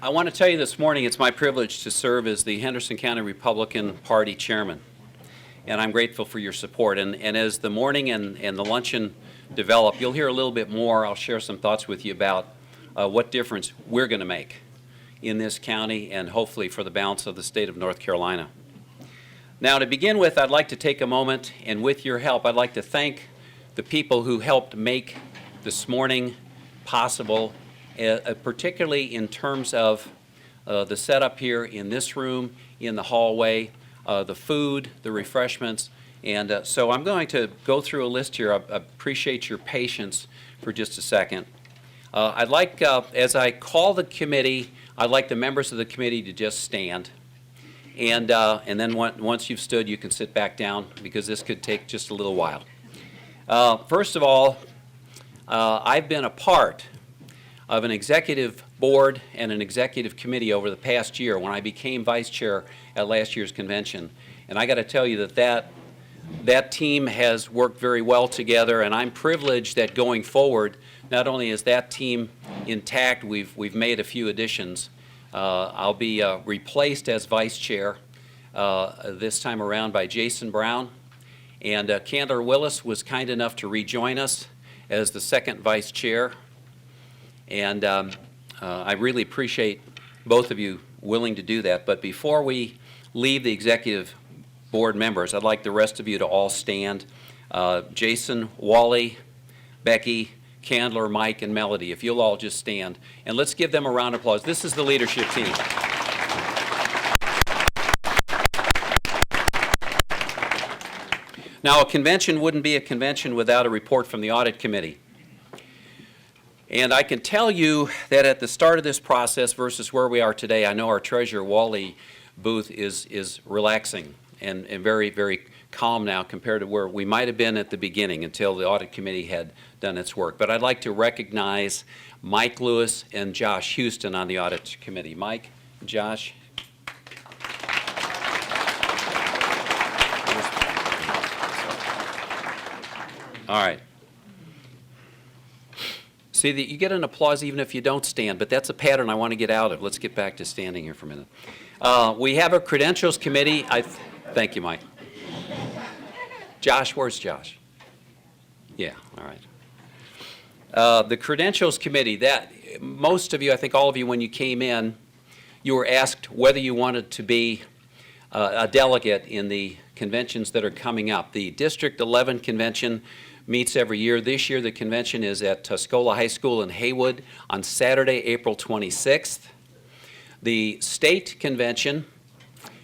I want to tell you this morning it's my privilege to serve as the Henderson County Republican Party Chairman, and I'm grateful for your support. And as the morning and the luncheon develop, you'll hear a little bit more. I'll share some thoughts with you about what difference we're going to make in this county and hopefully for the balance of the state of North Carolina. Now, to begin with, I'd like to take a moment, and with your help, I'd like to thank the people who helped make this morning possible, particularly in terms of the setup here in this room, in the hallway, the food, the refreshments. And so I'm going to go through a list here. I appreciate your patience for just a second. I'd like, as I call the committee, I'd like the members of the committee to just stand. And then once you've stood, you can sit back down because this could take just a little while. First of all, I've been a part of an executive board and an executive committee over the past year when I became vice chair at last year's convention. And I got to tell you that team has worked very well together, and I'm privileged that going forward, not only is that team intact, we've made a few additions. I'll be replaced as vice chair this time around by Jason Brown, and Candler Willis was kind enough to rejoin us as the second vice chair. And I really appreciate both of you willing to do that. But before we leave the executive board members, I'd like the rest of you to all stand. Jason, Wally, Becky, Candler, Mike, and Melody, if you'll all just stand. And let's give them a round of applause. This is the leadership team. Now, a convention wouldn't be a convention without a report from the audit committee. And I can tell you that at the start of this process versus where we are today, I know our treasurer, Wally Booth, is relaxing and very, very calm now compared to where we might have been at the beginning until the audit committee had done its work. But I'd like to recognize Mike Lewis and Josh Houston on the audit committee. Mike, Josh. All right. See, you get an applause even if you don't stand, but that's a pattern I want to get out of. Let's get back to standing here for a minute. We have a credentials committee. Thank you, Mike. Josh, where's Josh? Yeah, all right. The credentials committee, that most of you, I think all of you, when you came in, you were asked whether you wanted to be a delegate in the conventions that are coming up. The District 11 convention meets every year. This year the convention is at Tuscola High School in Haywood on Saturday, April 26th. The state convention,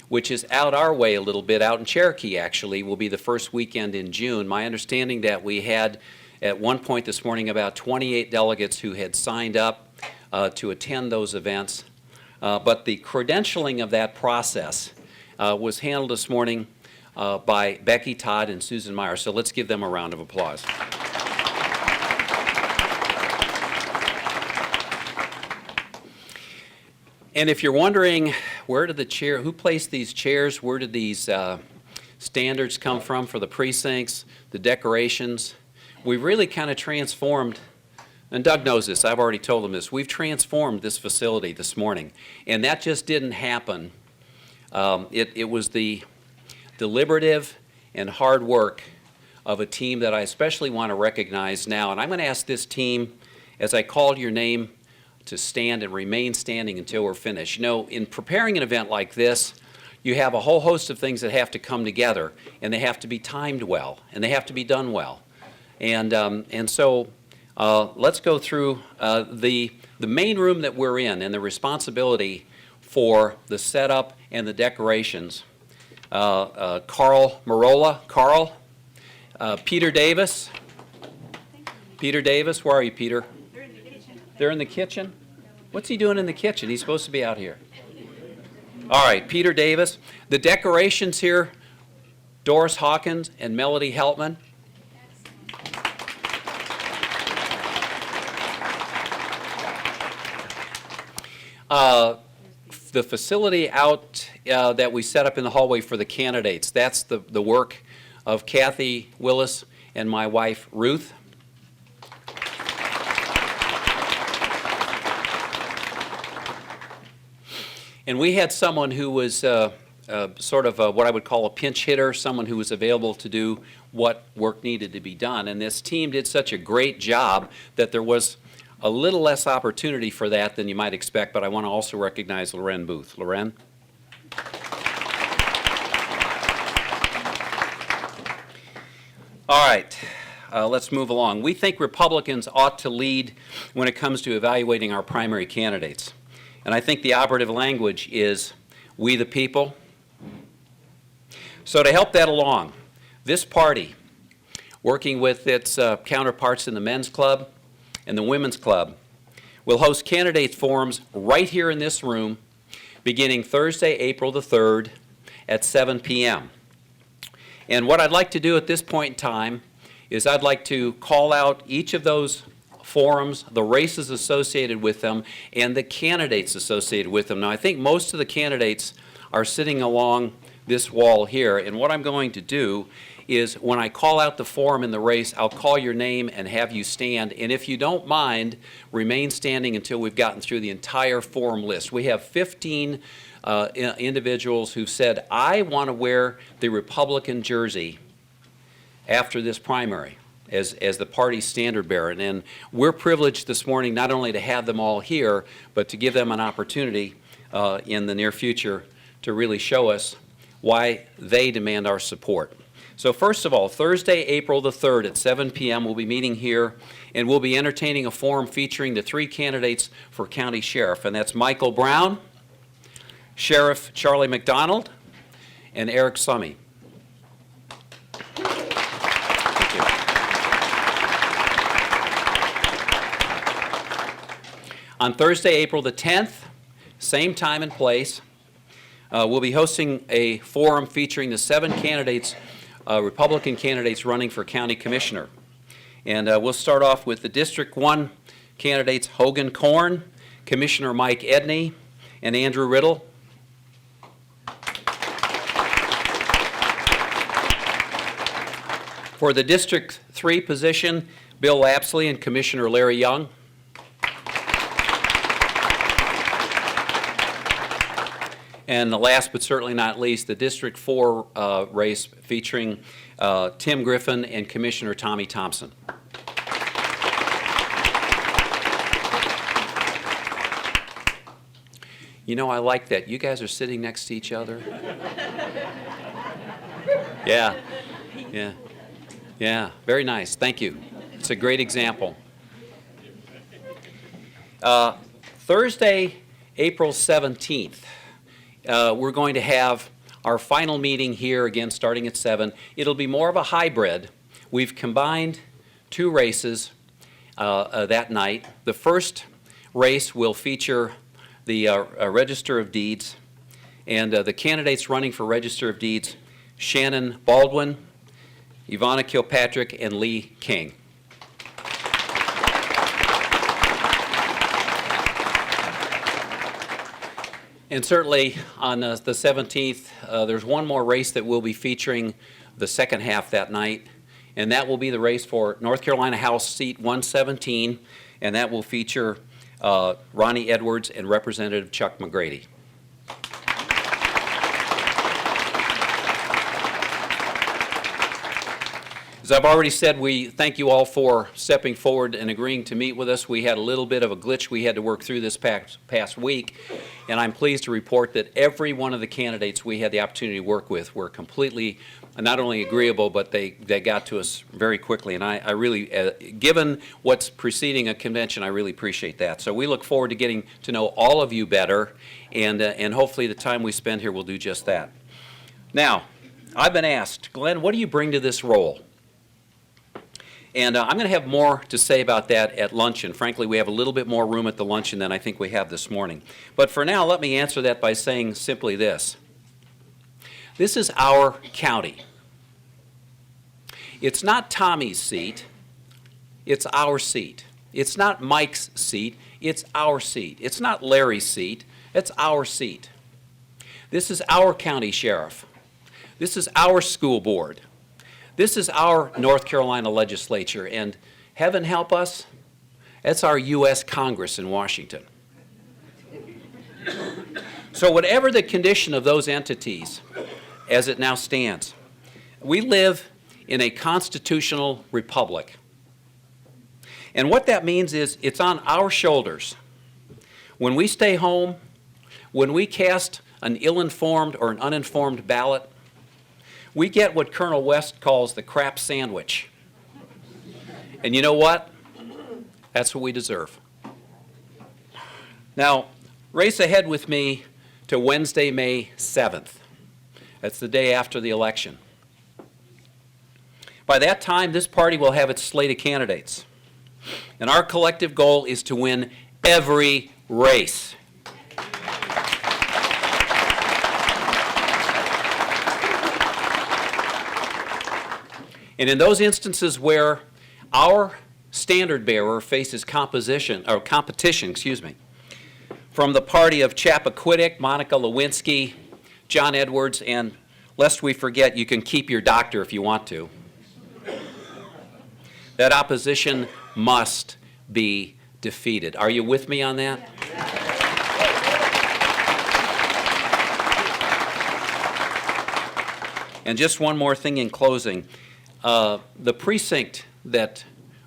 which is out our way a little bit, out in Cherokee actually, will be the first weekend in June. My understanding that we had at one point this morning about 28 delegates who had signed up to attend those events. But the credentialing of that process was handled this morning by Becky Todd and Susan Meyer. So let's give them a round of applause. And if you're wondering who placed these chairs, where did these standards come from for the precincts, the decorations, we've really kind of transformed, and Doug knows this, I've already told him this, we've transformed this facility this morning. And that just didn't happen. It was the deliberative and hard work of a team that I especially want to recognize now. And I'm going to ask this team, as I called your name, to stand and remain standing until we're finished. You know, in preparing an event like this, you have a whole host of things that have to come together, and they have to be timed well, and they have to be done well. And so let's go through the main room that we're in and the responsibility for the setup and the decorations. Carl Marola. Carl. Peter Davis. Peter Davis, where are you, Peter? They're in the kitchen. They're in the kitchen? What's he doing in the kitchen? He's supposed to be out here. All right, Peter Davis. The decorations here, Doris Hawkins and Melody Heltman. The facility out that we set up in the hallway for the candidates, that's the work of Kathy Willis and my wife, Ruth. And we had someone who was sort of what I would call a pinch hitter, someone who was available to do what work needed to be done. And this team did such a great job that there was a little less opportunity for that than you might expect, but I want to also recognize Loren Booth. Loren? All right, let's move along. We think Republicans ought to lead when it comes to evaluating our primary candidates. And I think the operative language is we the people. So to help that along, this party, working with its counterparts in the men's club and the women's club, will host candidate forums right here in this room beginning Thursday, April the 3rd at 7 p.m. And what I'd like to do at this point in time is I'd like to call out each of those forums, the races associated with them, and the candidates associated with them. Now, I think most of the candidates are sitting along this wall here, and what I'm going to do is when I call out the forum in the race, I'll call your name and have you stand, and if you don't mind, remain standing until we've gotten through the entire forum list. We have 15 individuals who've said, I want to wear the Republican jersey after this primary as the party's standard bearer. And we're privileged this morning not only to have them all here, but to give them an opportunity in the near future to really show us why they demand our support. So first of all, Thursday, April the 3rd at 7 p.m. we'll be meeting here, and we'll be entertaining a forum featuring the three candidates for county sheriff, and that's Michael Brown, Sheriff Charlie McDonald, and Eric Summey. Thank you. On Thursday, April the 10th, same time and place, we'll be hosting a forum featuring the 7 candidates, Republican candidates running for county commissioner. And we'll start off with the District 1 candidates Hogan Korn, Commissioner Mike Edney, and Andrew Riddle. For the District 3 position, Bill Lapsley and Commissioner Larry Young. And the last but certainly not least, the District 4 race featuring Tim Griffin and Commissioner Tommy Thompson. You know, I like that. You guys are sitting next to each other. Yeah, yeah, yeah, very nice. Thank you. It's a great example. Thursday, April 17th. We're going to have our final meeting here, again, starting at 7. It'll be more of a hybrid. We've combined 2 races that night. The first race will feature the Register of Deeds, and the candidates running for Register of Deeds, Shannon Baldwin, Ivana Kilpatrick, and Lee King. And certainly on the 17th, there's one more race that we'll be featuring the second half that night, and that will be the race for North Carolina House Seat 117, and that will feature Ronnie Edwards and Representative Chuck McGrady. As I've already said, we thank you all for stepping forward and agreeing to meet with us. We had a little bit of a glitch we had to work through this past week, and I'm pleased to report that every one of the candidates we had the opportunity to work with were completely not only agreeable, but they got to us very quickly. And I really, given what's preceding a convention, I really appreciate that. So we look forward to getting to know all of you better, and hopefully the time we spend here will do just that. Now, I've been asked, Glenn, what do you bring to this role? And I'm going to have more to say about that at luncheon. Frankly, we have a little bit more room at the luncheon than I think we have this morning. But for now, let me answer that by saying simply this. This is our county. It's not Tommy's seat. It's our seat. It's not Mike's seat. It's our seat. It's not Larry's seat. It's our seat. This is our county sheriff. This is our school board. This is our North Carolina legislature, and heaven help us, that's our U.S. Congress in Washington. So whatever the condition of those entities, as it now stands, we live in a constitutional republic. And what that means is it's on our shoulders. When we stay home, when we cast an ill-informed or an uninformed ballot, we get what Colonel West calls the crap sandwich. And you know what? That's what we deserve. Now, race ahead with me to Wednesday, May 7th. That's the day after the election. By that time, this party will have its slate of candidates. And our collective goal is to win every race. And in those instances where our standard bearer faces competition, from the party of Chappaquiddick, Monica Lewinsky, John Edwards, and lest we forget, you can keep your doctor if you want to. That opposition must be defeated. Are you with me on that? And just one more thing in closing. The precinct that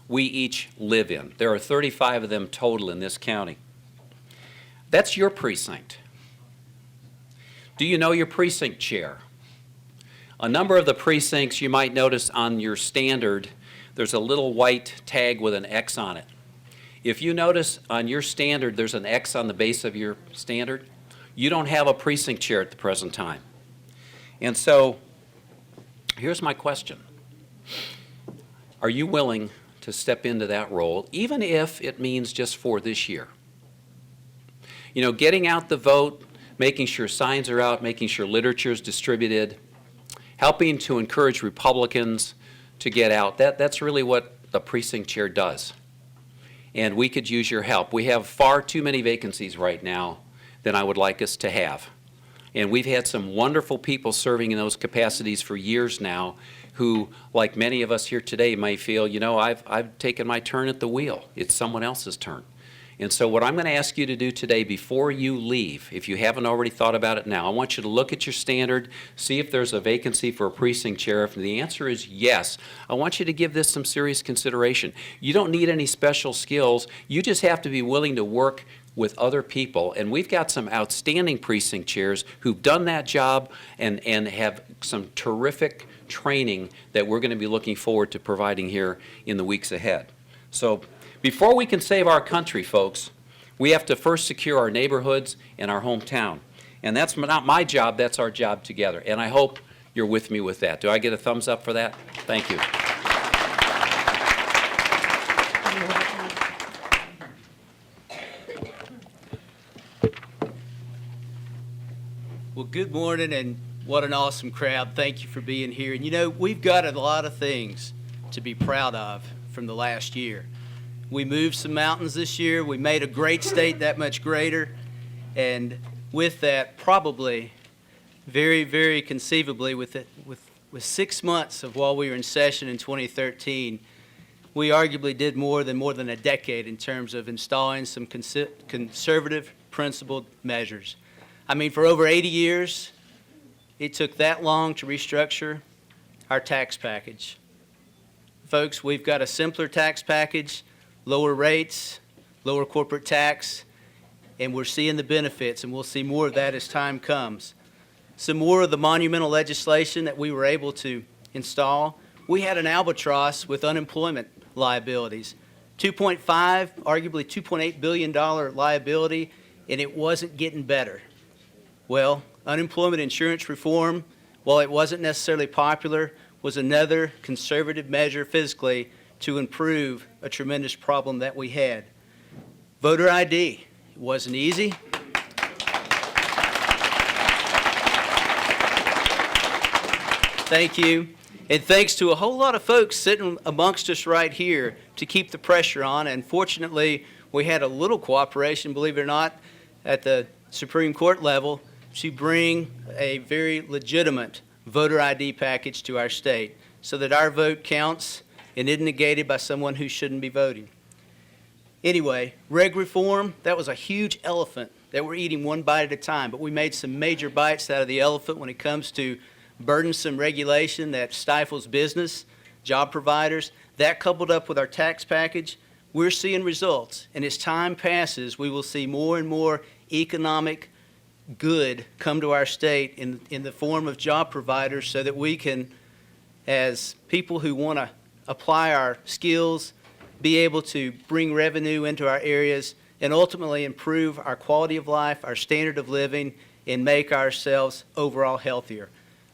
we each live in, there are 35 of them total in this county. That's your precinct. Do you know your precinct chair? A number of the precincts you might notice on your standard, there's a little white tag with an X on it. If you notice on your standard there's an X on the base of your standard, you don't have a precinct chair at the present time. And so, here's my question. Are you willing to step into that role, even if it means just for this year? You know, getting out the vote, making sure signs are out, making sure literature is distributed, helping to encourage Republicans to get out. That's really what the precinct chair does. And we could use your help. We have far too many vacancies right now than I would like us to have. And we've had some wonderful people serving in those capacities for years now who, like many of us here today, may feel, you know, I've taken my turn at the wheel. It's someone else's turn. And so what I'm going to ask you to do today before you leave, if you haven't already thought about it now, I want you to look at your standard, see if there's a vacancy for a precinct chair. If the answer is yes, I want you to give this some serious consideration. You don't need any special skills. You just have to be willing to work with other people. And we've got some outstanding precinct chairs who've done that job and have some terrific training that we're going to be looking forward to providing here in the weeks ahead. So before we can save our country, folks, we have to first secure our neighborhoods and our hometown. And that's not my job, that's our job together. And I hope you're with me with that. Do I get a thumbs up for that? Thank you. Well, good morning, and what an awesome crowd. Thank you for being here. And you know, we've got a lot of things to be proud of from the last year. We moved some mountains this year. We made a great state that much greater. And with that, probably, very, very conceivably, with 6 months of while we were in session in 2013, we arguably did more than a decade in terms of installing some conservative, principled measures. I mean, for over 80 years, it took that long to restructure our tax package. Folks, we've got a simpler tax package, lower rates, lower corporate tax, and we're seeing the benefits, and we'll see more of that as time comes. Some more of the monumental legislation that we were able to install. We had an albatross with unemployment liabilities, 2.5, arguably $2.8 billion liability, and it wasn't getting better. Well, unemployment insurance reform, while it wasn't necessarily popular, was another conservative measure fiscally to improve a tremendous problem that we had. Voter ID, it wasn't easy. Thank you. And thanks to a whole lot of folks sitting amongst us right here to keep the pressure on. And fortunately, we had a little cooperation, believe it or not, at the Supreme Court level to bring a very legitimate voter ID package to our state. so that our vote counts and isn't negated by someone who shouldn't be voting. Anyway, reg reform, that was a huge elephant that we're eating one bite at a time, but we made some major bites out of the elephant when it comes to burdensome regulation that stifles business, job providers. That coupled up with our tax package, we're seeing results. And as time passes, we will see more and more economic good come to our state in the form of job providers so that we can, as people who want to apply our skills, be able to bring revenue into our areas and ultimately improve our quality of life, our standard of living, and make ourselves overall healthier.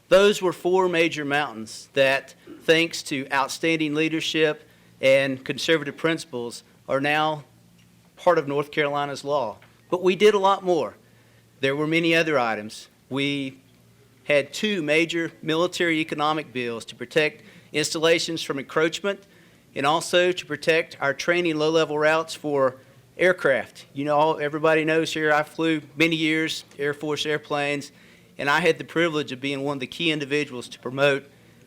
Those were four major mountains that, thanks to outstanding leadership and conservative principles, are now part of North Carolina's law. But we did a lot more. There were many other items. We had two major military economic bills to protect installations from encroachment and also to protect our training low-level routes for aircraft. You know, everybody knows here I flew many years Air Force airplanes, and I had the privilege of being one of the key individuals to promote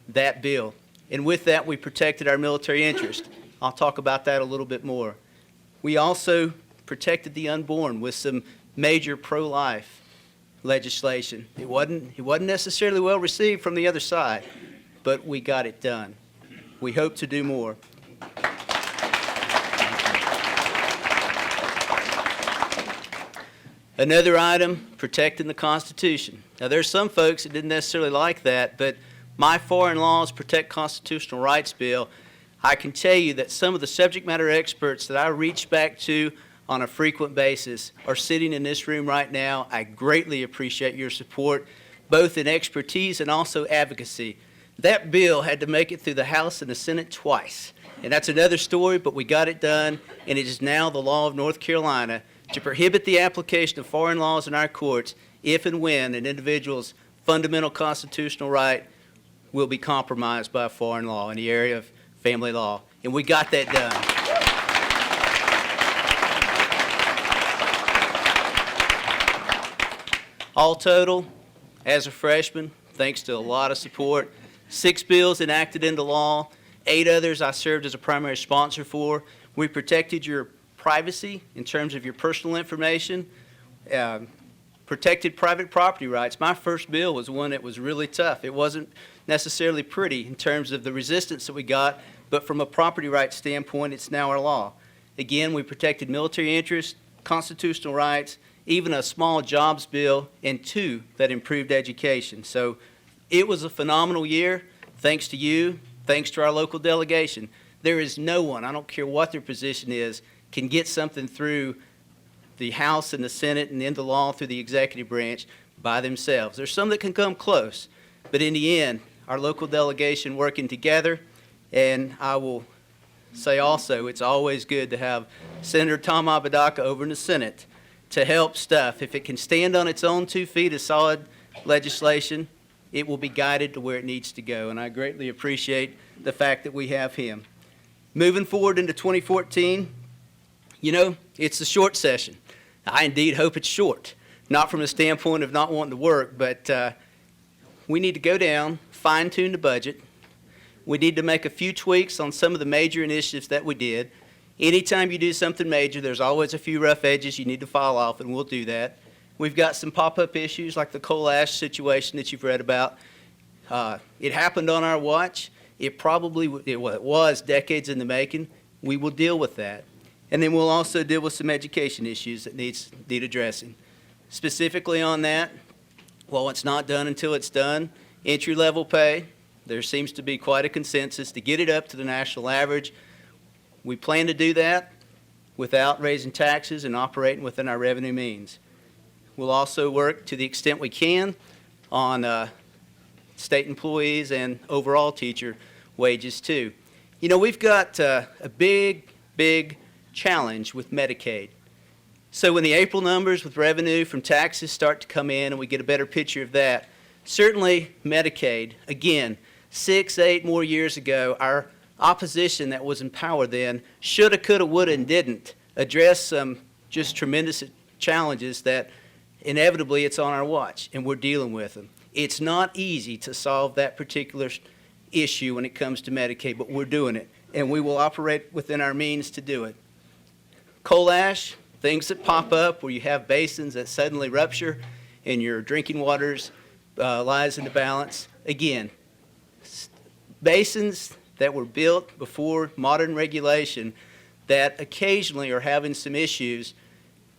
that bill. And with that, we protected our military interest. I'll talk about that a little bit more. We also protected the unborn with some major pro-life legislation. It wasn't necessarily well received from the other side, but we got it done. We hope to do more. Another item, protecting the Constitution. Now, there's some folks that didn't necessarily like that, but my Foreign Laws Protect Constitutional Rights bill, I can tell you that some of the subject matter experts that I reach back to on a frequent basis are sitting in this room right now. I greatly appreciate your support, both in expertise and also advocacy. That bill had to make it through the House and the Senate twice. And that's another story, but we got it done, and it is now the law of North Carolina to prohibit the application of foreign laws in our courts if and when an individual's fundamental constitutional right will be compromised by a foreign law in the area of family law. And we got that done. All total, as a freshman, thanks to a lot of support, 6 bills enacted into law, 8 others I served as a primary sponsor for. We protected your privacy in terms of your personal information, protected private property rights. My first bill was one that was really tough. It wasn't necessarily pretty in terms of the resistance that we got, but from a property rights standpoint, it's now our law. Again, we protected military interests, constitutional rights, even a small jobs bill, and 2 that improved education. So it was a phenomenal year, thanks to you, thanks to our local delegation. There is no one, I don't care what their position is, can get something through the House and the Senate and into law through the executive branch by themselves. There's some that can come close, but in the end, our local delegation working together, and I will say also, it's always good to have Senator Thom Apodaca over in the Senate to help stuff. If it can stand on its own 2 feet as solid legislation, it will be guided to where it needs to go, and I greatly appreciate the fact that we have him. Moving forward into 2014, you know, it's a short session. I indeed hope it's short, not from the standpoint of not wanting to work, but we need to go down, fine-tune the budget. We need to make a few tweaks on some of the major initiatives that we did. Anytime you do something major, there's always a few rough edges you need to file off, and we'll do that. We've got some pop-up issues like the coal ash situation that you've read about. It happened on our watch. It was decades in the making. We will deal with that. And then we'll also deal with some education issues that need addressing. Specifically on that, well, it's not done until it's done. Entry-level pay, there seems to be quite a consensus to get it up to the national average. We plan to do that without raising taxes and operating within our revenue means. We'll also work to the extent we can on state employees and overall teacher wages too. You know, we've got a big challenge with Medicaid. So when the April numbers with revenue from taxes start to come in and we get a better picture of that, certainly Medicaid, again, 6, 8 more years ago, our opposition that was in power then shoulda, coulda, woulda, and didn't address some just tremendous challenges that inevitably it's on our watch, and we're dealing with them. It's not easy to solve that particular issue when it comes to Medicaid, but we're doing it, and we will operate within our means to do it. Coal ash, things that pop up where you have basins that suddenly rupture and your drinking waters lies in the balance. Again, basins that were built before modern regulation that occasionally are having some issues,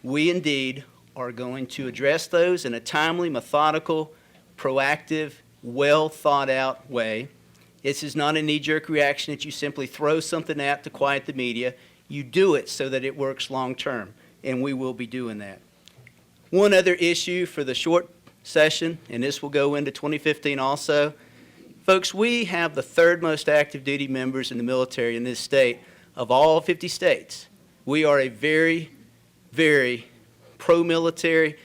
we indeed are going to address those in a timely, methodical, proactive, well thought out way. This is not a knee-jerk reaction that you simply throw something at to quiet the media. You do it so that it works long term, and we will be doing that. One other issue for the short session, and this will go into 2015 also. Folks, we have the third most active duty members in the military in this state of all 50 states. We are a very, very pro-military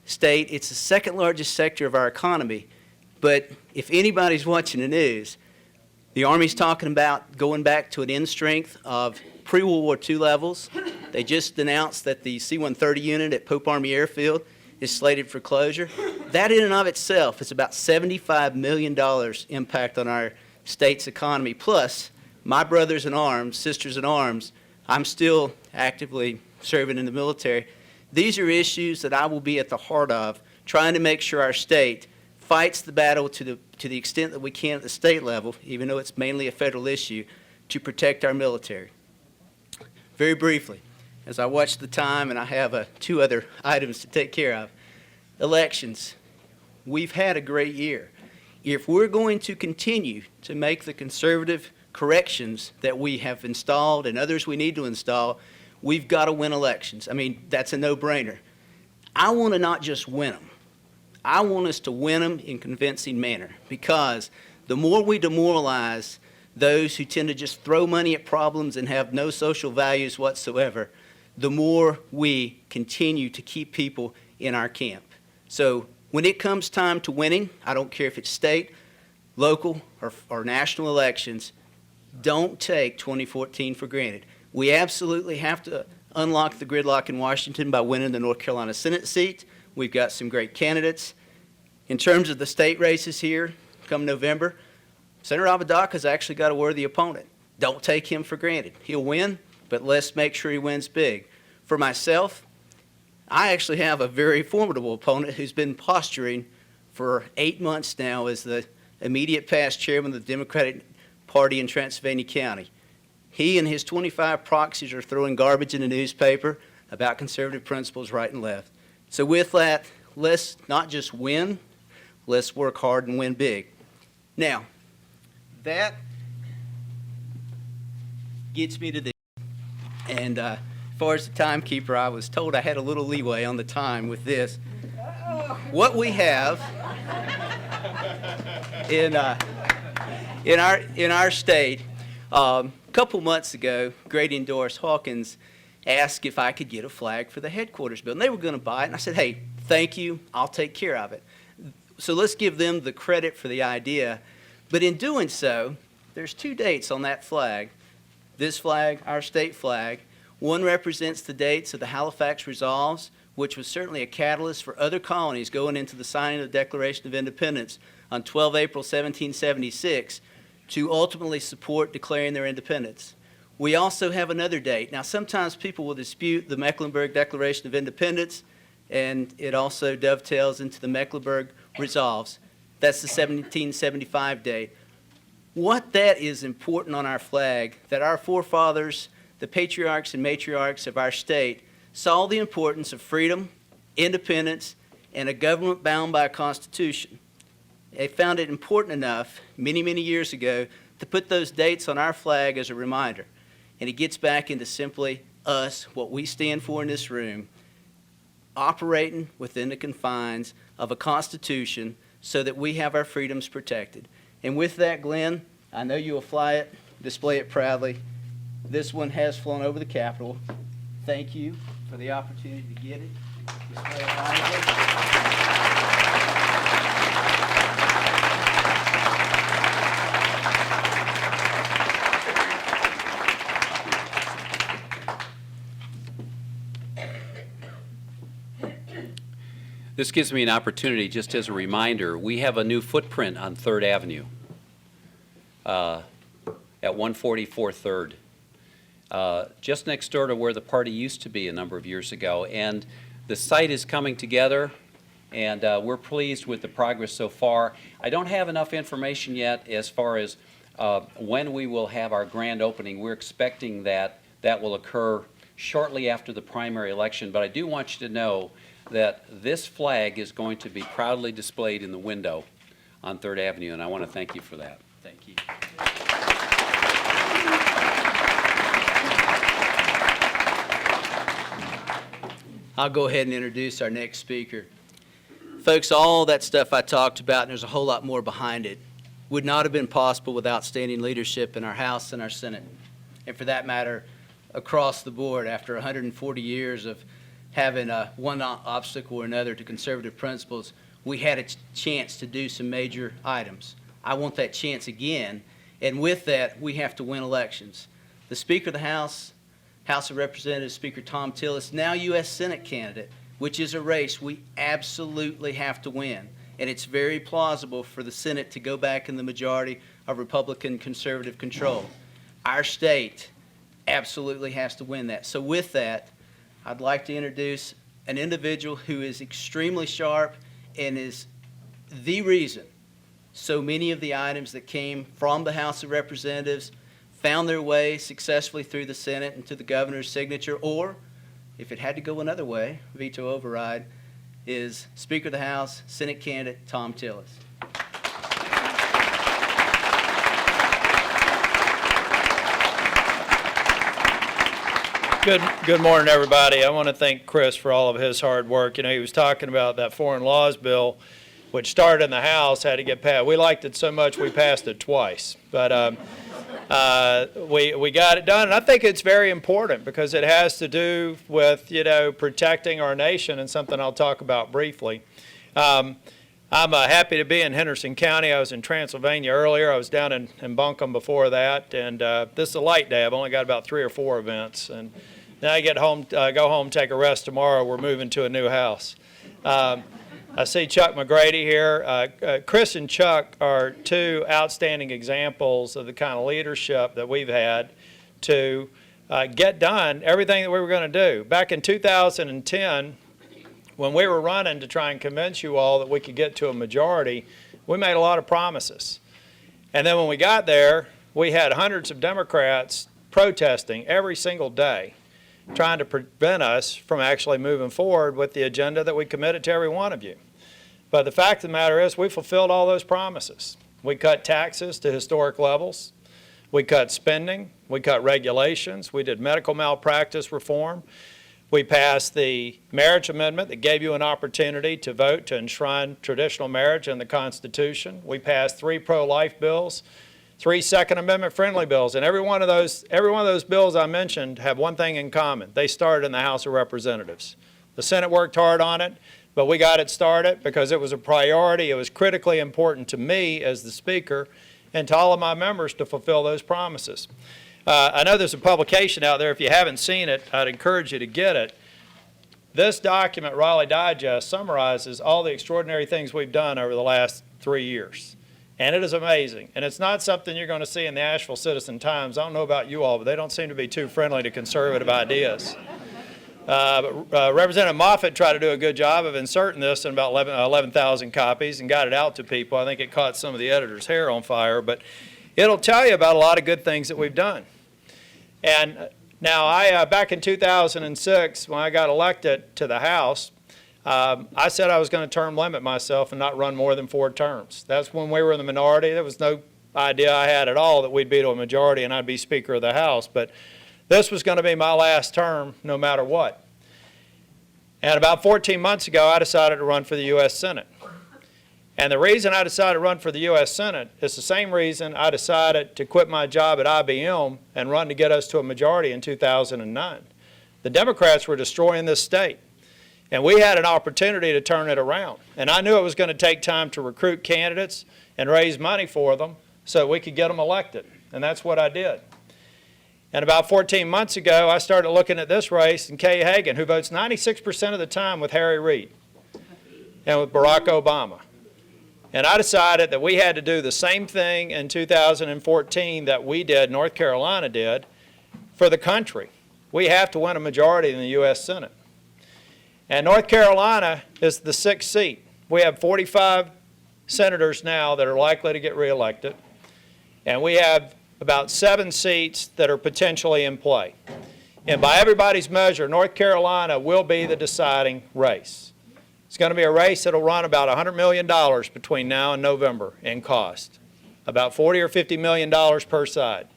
state. It's the second largest sector of our economy. But if anybody's watching the news, the Army's talking about going back to an end strength of pre-World War II levels. They just announced that the C-130 unit at Pope Army Airfield is slated for closure. That in and of itself is about $75 million impact on our state's economy. Plus, my brothers in arms, sisters in arms, I'm still actively serving in the military. These are issues that I will be at the heart of, trying to make sure our state fights the battle to the extent that we can at the state level, even though it's mainly a federal issue, to protect our military. Very briefly, as I watch the time, and I have two other items to take care of. Elections. We've had a great year. If we're going to continue to make the conservative corrections that we have installed and others we need to install, we've got to win elections. I mean, that's a no-brainer. I want to not just win them. I want us to win them in convincing manner, because the more we demoralize those who tend to just throw money at problems and have no social values whatsoever, the more we continue to keep people in our camp. So when it comes time to winning, I don't care if it's state, local, or national elections, don't take 2014 for granted. We absolutely have to unlock the gridlock in Washington by winning the North Carolina Senate seat. We've got some great candidates. In terms of the state races here, come November, Senator Apodaca's actually got a worthy opponent. Don't take him for granted. He'll win, but let's make sure he wins big. For myself, I actually have a very formidable opponent who's been posturing for 8 months now as the immediate past chairman of the Democratic Party in Transylvania County. He and his 25 proxies are throwing garbage in the newspaper about conservative principles right and left. So with that, let's not just win, let's work hard and win big. Now, that gets me to this. And as far as the timekeeper, I was told I had a little leeway on the time with this. What we have in our state, a couple months ago, Grady and Doris Hawkins asked if I could get a flag for the headquarters building. They were going to buy it, and I said, hey, thank you, I'll take care of it. So let's give them the credit for the idea. But in doing so, there's 2 dates on that flag. This flag, our state flag. One represents the dates of the Halifax Resolves, which was certainly a catalyst for other colonies going into the signing of the Declaration of Independence on 12 April 1776 to ultimately support declaring their independence. We also have another date. Now, sometimes people will dispute the Mecklenburg Declaration of Independence, and it also dovetails into the Mecklenburg Resolves. That's the 1775 date. What that is important on our flag, that our forefathers, the patriarchs and matriarchs of our state, saw the importance of freedom, independence, and a government bound by a constitution. They found it important enough many, many years ago to put those dates on our flag as a reminder. And it gets back into simply us, what we stand for in this room, operating within the confines of a constitution so that we have our freedoms protected. And with that, Glenn, I know you will fly it, display it proudly. This one has flown over the Capitol. Thank you for the opportunity to get it. Display it proudly. This gives me an opportunity, just as a reminder, we have a new footprint on 3rd Avenue. at 144 3rd, just next door to where the party used to be a number of years ago. And the site is coming together, and we're pleased with the progress so far. I don't have enough information yet as far as when we will have our grand opening. We're expecting that will occur shortly after the primary election, but I do want you to know that this flag is going to be proudly displayed in the window on 3rd Avenue, and I want to thank you for that. Thank you. I'll go ahead and introduce our next speaker. Folks, all that stuff I talked about, and there's a whole lot more behind it, would not have been possible with outstanding leadership in our House and our Senate, and for that matter, across the board. After 140 years of having one obstacle or another to conservative principles, we had a chance to do some major items. I want that chance again, and with that, we have to win elections. The Speaker of the House, House of Representatives, Speaker Thom Tillis, now U.S. Senate candidate, which is a race we absolutely have to win. And it's very plausible for the Senate to go back in the majority of Republican conservative control. Our state absolutely has to win that. So with that, I'd like to introduce an individual who is extremely sharp and is the reason so many of the items that came from the House of Representatives found their way successfully through the Senate and to the governor's signature, or if it had to go another way, veto override, is Speaker of the House, Senate candidate Thom Tillis. Good morning, everybody. I want to thank Chris for all of his hard work. You know, he was talking about that foreign laws bill, which started in the House, had to get passed. We liked it so much we passed it twice. But we got it done, and I think it's very important because it has to do with, you know, protecting our nation, and something I'll talk about briefly. I'm happy to be in Henderson County. I was in Transylvania earlier. I was down in Buncombe before that, and this is a light day. I've only got about 3 or 4 events, and now I get home, go home, take a rest tomorrow. We're moving to a new house. I see Chuck McGrady here. Chris and Chuck are 2 outstanding examples of the kind of leadership that we've had to get done everything that we were going to do. Back in 2010, when we were running to try and convince you all that we could get to a majority, we made a lot of promises. And then when we got there, we had hundreds of Democrats protesting every single day, trying to prevent us from actually moving forward with the agenda that we committed to every one of you. But the fact of the matter is we fulfilled all those promises. We cut taxes to historic levels. We cut spending. We cut regulations. We did medical malpractice reform. We passed the marriage amendment that gave you an opportunity to vote to enshrine traditional marriage in the Constitution. We passed 3 pro-life bills, 3 Second Amendment friendly bills, and every one of those bills I mentioned have one thing in common. They started in the House of Representatives. The Senate worked hard on it, but we got it started because it was a priority. It was critically important to me as the Speaker and to all of my members to fulfill those promises. I know there's a publication out there. If you haven't seen it, I'd encourage you to get it. This document, Raleigh Digest, summarizes all the extraordinary things we've done over the last 3 years. And it is amazing. And it's not something you're going to see in the Asheville Citizen-Times. I don't know about you all, but they don't seem to be too friendly to conservative ideas. Representative Moffitt tried to do a good job of inserting this in about 11,000 copies and got it out to people. I think it caught some of the editor's hair on fire. But it'll tell you about a lot of good things that we've done. And now, back in 2006, when I got elected to the House, I said I was going to term limit myself and not run more than 4 terms. That's when we were in the minority. There was no idea I had at all that we'd be to a majority and I'd be Speaker of the House. But this was going to be my last term no matter what. And about 14 months ago, I decided to run for the U.S. Senate. And the reason I decided to run for the U.S. Senate is the same reason I decided to quit my job at IBM and run to get us to a majority in 2009. The Democrats were destroying this state. And we had an opportunity to turn it around. And I knew it was going to take time to recruit candidates and raise money for them so we could get them elected. And that's what I did. And about 14 months ago, I started looking at this race, and Kay Hagan, who votes 96% of the time with Harry Reid and with Barack Obama. And I decided that we had to do the same thing in 2014 that we did, North Carolina did, for the country. We have to win a majority in the U.S. Senate. And North Carolina is the 6th seat. We have 45 senators now that are likely to get reelected, and we have about 7 seats that are potentially in play. And by everybody's measure, North Carolina will be the deciding race. It's going to be a race that will run about $100 million between now and November in cost, about $40 or $50 million per side.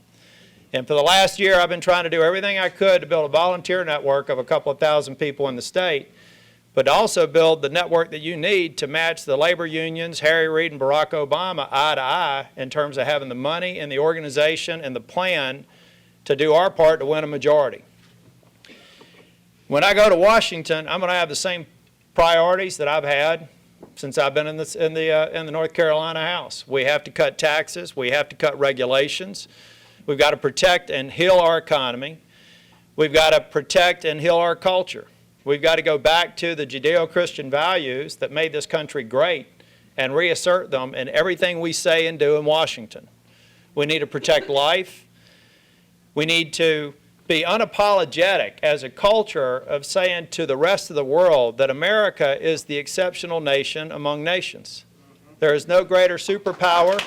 And for the last year, I've been trying to do everything I could to build a volunteer network of a couple of thousand people in the state, but to also build the network that you need to match the labor unions, Harry Reid and Barack Obama, eye to eye in terms of having the money and the organization and the plan to do our part to win a majority. When I go to Washington, I'm going to have the same priorities that I've had since I've been in the North Carolina House. We have to cut taxes. We have to cut regulations. We've got to protect and heal our economy. We've got to protect and heal our culture. We've got to go back to the Judeo-Christian values that made this country great and reassert them in everything we say and do in Washington. We need to protect life. We need to be unapologetic as a culture of saying to the rest of the world that America is the exceptional nation among nations. There is no greater superpower.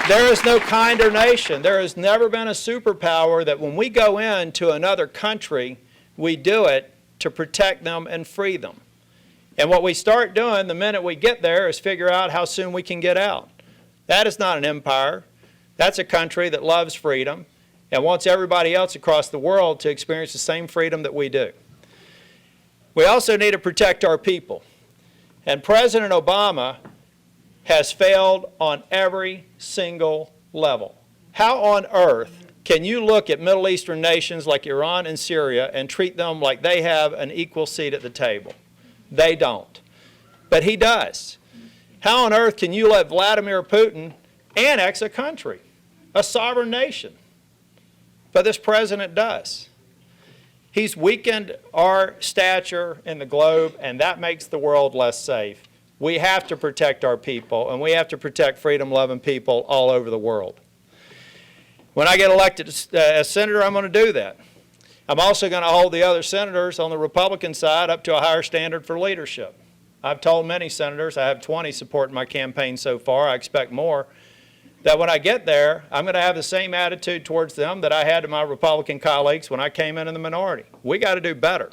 There is no kinder nation. There has never been a superpower that when we go into another country, we do it to protect them and free them. And what we start doing the minute we get there is figure out how soon we can get out. That is not an empire. That's a country that loves freedom and wants everybody else across the world to experience the same freedom that we do. We also need to protect our people. And President Obama has failed on every single level. How on earth can you look at Middle Eastern nations like Iran and Syria and treat them like they have an equal seat at the table? They don't. But he does. How on earth can you let Vladimir Putin annex a country, a sovereign nation? But this president does. He's weakened our stature in the globe, and that makes the world less safe. We have to protect our people, and we have to protect freedom-loving people all over the world. When I get elected as senator, I'm going to do that. I'm also going to hold the other senators on the Republican side up to a higher standard for leadership. I've told many senators, I have 20 supporting my campaign so far, I expect more, that when I get there, I'm going to have the same attitude towards them that I had to my Republican colleagues when I came in the minority. We got to do better.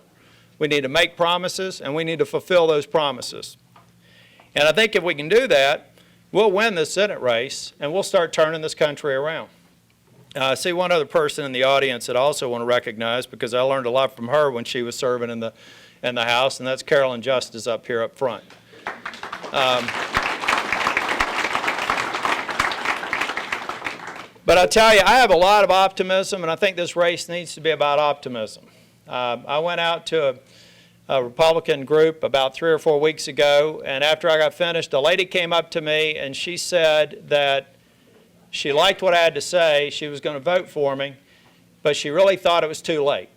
We need to make promises, and we need to fulfill those promises. And I think if we can do that, we'll win this Senate race, and we'll start turning this country around. I see one other person in the audience that I also want to recognize because I learned a lot from her when she was serving in the House, and that's Carolyn Justice up here up front. But I tell you, I have a lot of optimism, and I think this race needs to be about optimism. I went out to a Republican group about 3 or 4 weeks ago, and after I got finished, a lady came up to me and she said that she liked what I had to say, she was going to vote for me, but she really thought it was too late.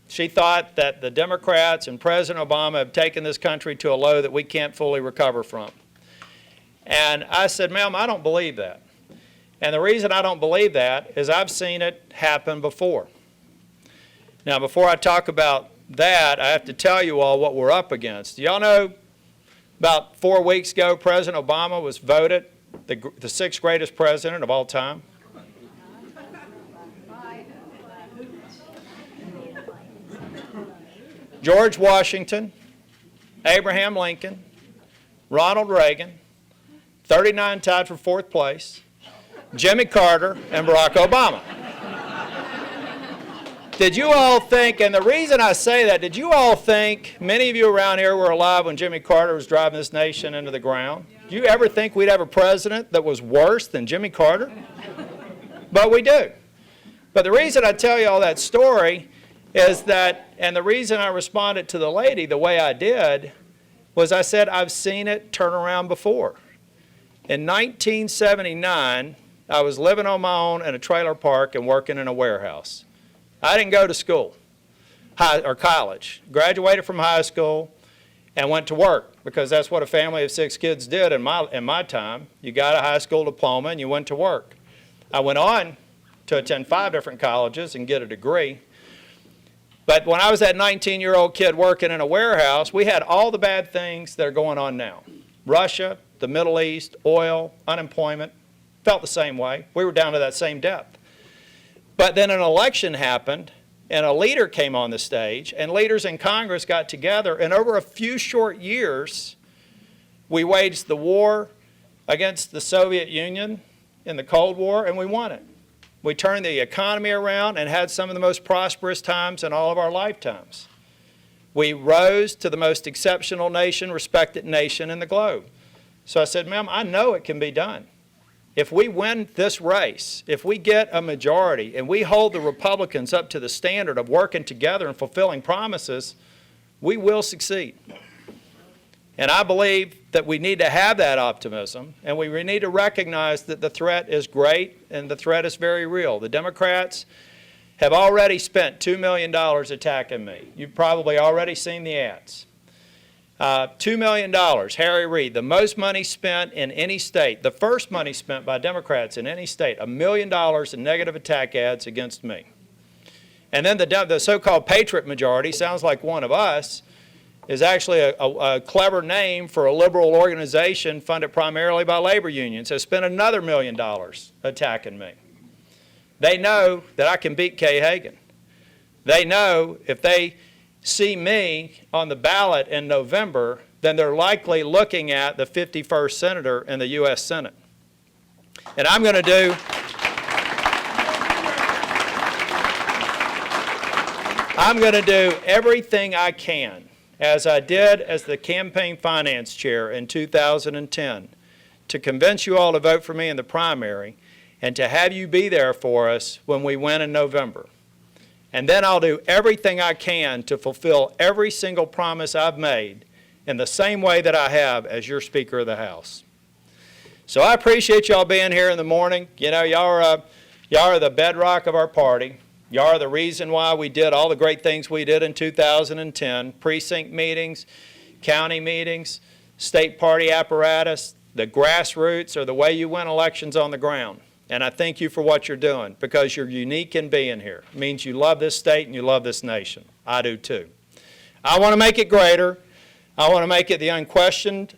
She thought that the Democrats and President Obama have taken this country to a low that we can't fully recover from. And I said, ma'am, I don't believe that. And the reason I don't believe that is I've seen it happen before. Now, before I talk about that, I have to tell you all what we're up against. Y'all know about 4 weeks ago, President Obama was voted the 6th greatest president of all time. George Washington, Abraham Lincoln, Ronald Reagan, 39 tied for 4th place, Jimmy Carter, and Barack Obama. Did you all think, and the reason I say that, did you all think, many of you around here were alive when Jimmy Carter was driving this nation into the ground? Do you ever think we'd have a president that was worse than Jimmy Carter? But we do. But the reason I tell you all that story is that, and the reason I responded to the lady the way I did, was I said, I've seen it turn around before. In 1979, I was living on my own in a trailer park and working in a warehouse. I didn't go to school or college. Graduated from high school and went to work, because that's what a family of 6 kids did in my time. You got a high school diploma and you went to work. I went on to attend 5 different colleges and get a degree. But when I was that 19-year-old kid working in a warehouse, we had all the bad things that are going on now. Russia, the Middle East, oil, unemployment, felt the same way. We were down to that same depth. But then an election happened, and a leader came on the stage, and leaders in Congress got together, and over a few short years, we waged the war against the Soviet Union in the Cold War, and we won it. We turned the economy around and had some of the most prosperous times in all of our lifetimes. We rose to the most exceptional nation, respected nation in the globe. So I said, ma'am, I know it can be done. If we win this race, if we get a majority and we hold the Republicans up to the standard of working together and fulfilling promises, we will succeed. And I believe that we need to have that optimism, and we need to recognize that the threat is great and the threat is very real. The Democrats have already spent $2 million attacking me. You've probably already seen the ads. $2 million, Harry Reid, the most money spent in any state, the first money spent by Democrats in any state, $1 million in negative attack ads against me. And then the so-called Patriot majority, sounds like one of us, is actually a clever name for a liberal organization funded primarily by labor unions, has spent another $1 million attacking me. They know that I can beat Kay Hagan. They know if they see me on the ballot in November, then they're likely looking at the 51st senator in the U.S. Senate. And I'm going to do everything I can, as I did as the campaign finance chair in 2010, to convince you all to vote for me in the primary and to have you be there for us when we win in November. And then I'll do everything I can to fulfill every single promise I've made in the same way that I have as your Speaker of the House. So I appreciate y'all being here in the morning. You know, y'all are the bedrock of our party. Y'all are the reason why we did all the great things we did in 2010, precinct meetings, county meetings, state party apparatus. The grassroots are the way you win elections on the ground. And I thank you for what you're doing, because you're unique in being here. It means you love this state and you love this nation. I do too. I want to make it greater. I want to make it the unquestioned,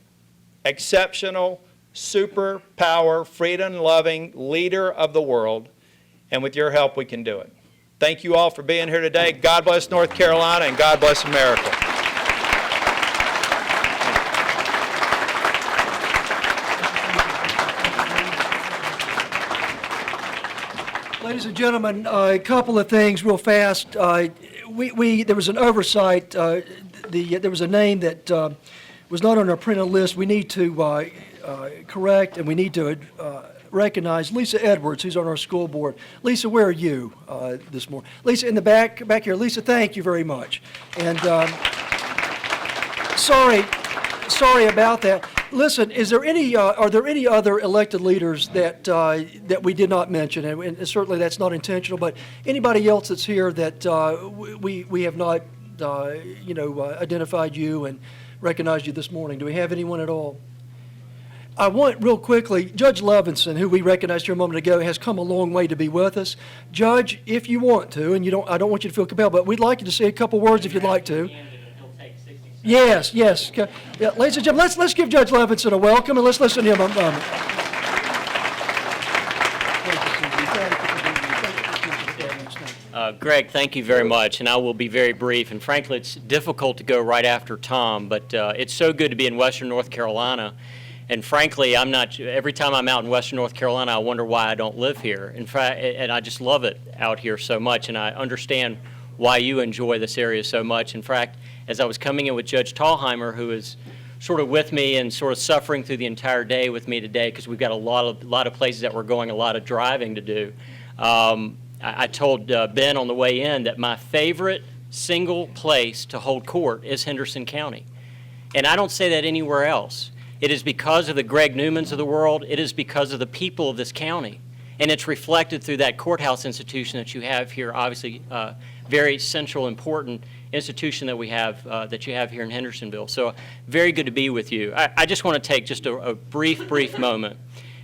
exceptional, superpower, freedom-loving leader of the world. And with your help, we can do it. Thank you all for being here today. God bless North Carolina and God bless America. Ladies and gentlemen, a couple of things real fast. There was an oversight. There was a name that was not on our printed list. We need to correct, and we need to recognize Lisa Edwards, who's on our school board. Lisa, where are you this morning? Lisa, in the back here. Lisa, thank you very much. And sorry about that. Listen, are there any other elected leaders that we did not mention? And certainly that's not intentional, but anybody else that's here that we have not, identified you and recognized you this morning? Do we have anyone at all? I want, real quickly, Judge Levinson, who we recognized here a moment ago, has come a long way to be with us. Judge, if you want to, and I don't want you to feel compelled, but we'd like you to say a couple words if you'd like to. Yes. Yeah, ladies and gentlemen, let's give Judge Levinson a welcome, and let's listen to him a moment. Greg, thank you very much, and I will be very brief. And frankly, it's difficult to go right after Tom, but it's so good to be in Western North Carolina. And frankly, every time I'm out in Western North Carolina, I wonder why I don't live here. In fact, and I just love it out here so much, and I understand why you enjoy this area so much. In fact, as I was coming in with Judge Tallheimer, who is sort of with me and sort of suffering through the entire day with me today, because we've got a lot of places that we're going, a lot of driving to do. I told Ben on the way in that my favorite single place to hold court is Henderson County. And I don't say that anywhere else. It is because of the Greg Newmans of the world. It is because of the people of this county. And it's reflected through that courthouse institution that you have here, obviously very central, important institution that we have, that you have here in Hendersonville. So very good to be with you. I just want to take just a brief moment,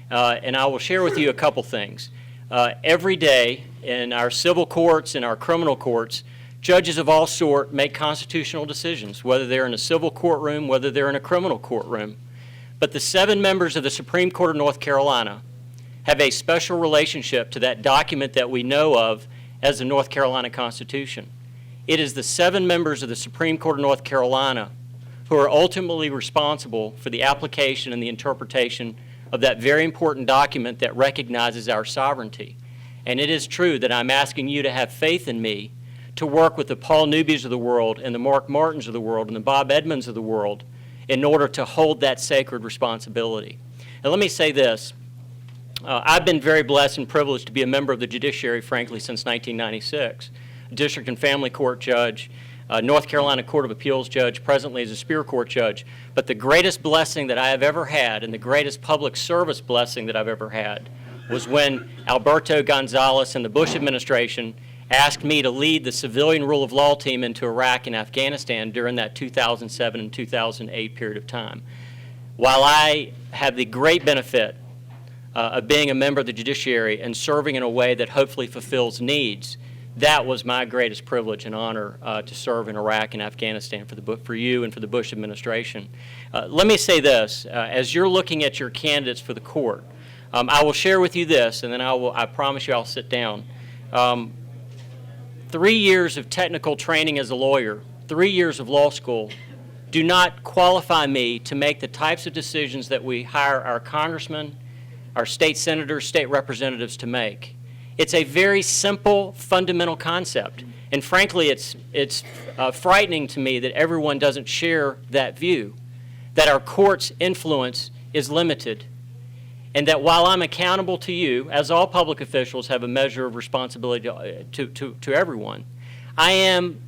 and I will share with you a couple things. Every day in our civil courts and our criminal courts, judges of all sort make constitutional decisions, whether they're in a civil courtroom, whether they're in a criminal courtroom. But the 7 members of the Supreme Court of North Carolina have a special relationship to that document that we know of as the North Carolina Constitution. It is the 7 members of the Supreme Court of North Carolina who are ultimately responsible for the application and the interpretation of that very important document that recognizes our sovereignty. And it is true that I'm asking you to have faith in me to work with the Paul Newbys of the world and the Mark Martins of the world and the Bob Edmonds of the world in order to hold that sacred responsibility. And let me say this. I've been very blessed and privileged to be a member of the judiciary, frankly, since 1996. District and Family Court judge, North Carolina Court of Appeals judge, presently as a Superior Court judge. But the greatest blessing that I have ever had and the greatest public service blessing that I've ever had was when Alberto Gonzales and the Bush administration asked me to lead the civilian rule of law team into Iraq and Afghanistan during that 2007 and 2008 period of time. While I have the great benefit of being a member of the judiciary and serving in a way that hopefully fulfills needs, that was my greatest privilege and honor to serve in Iraq and Afghanistan for you and for the Bush administration. Let me say this, as you're looking at your candidates for the court, I will share with you this, and then I promise you I'll sit down. 3 years of technical training as a lawyer, 3 years of law school, do not qualify me to make the types of decisions that we hire our congressmen, our state senators, state representatives to make. It's a very simple, fundamental concept. And frankly, it's frightening to me that everyone doesn't share that view, that our court's influence is limited, and that while I'm accountable to you, as all public officials have a measure of responsibility to everyone, I am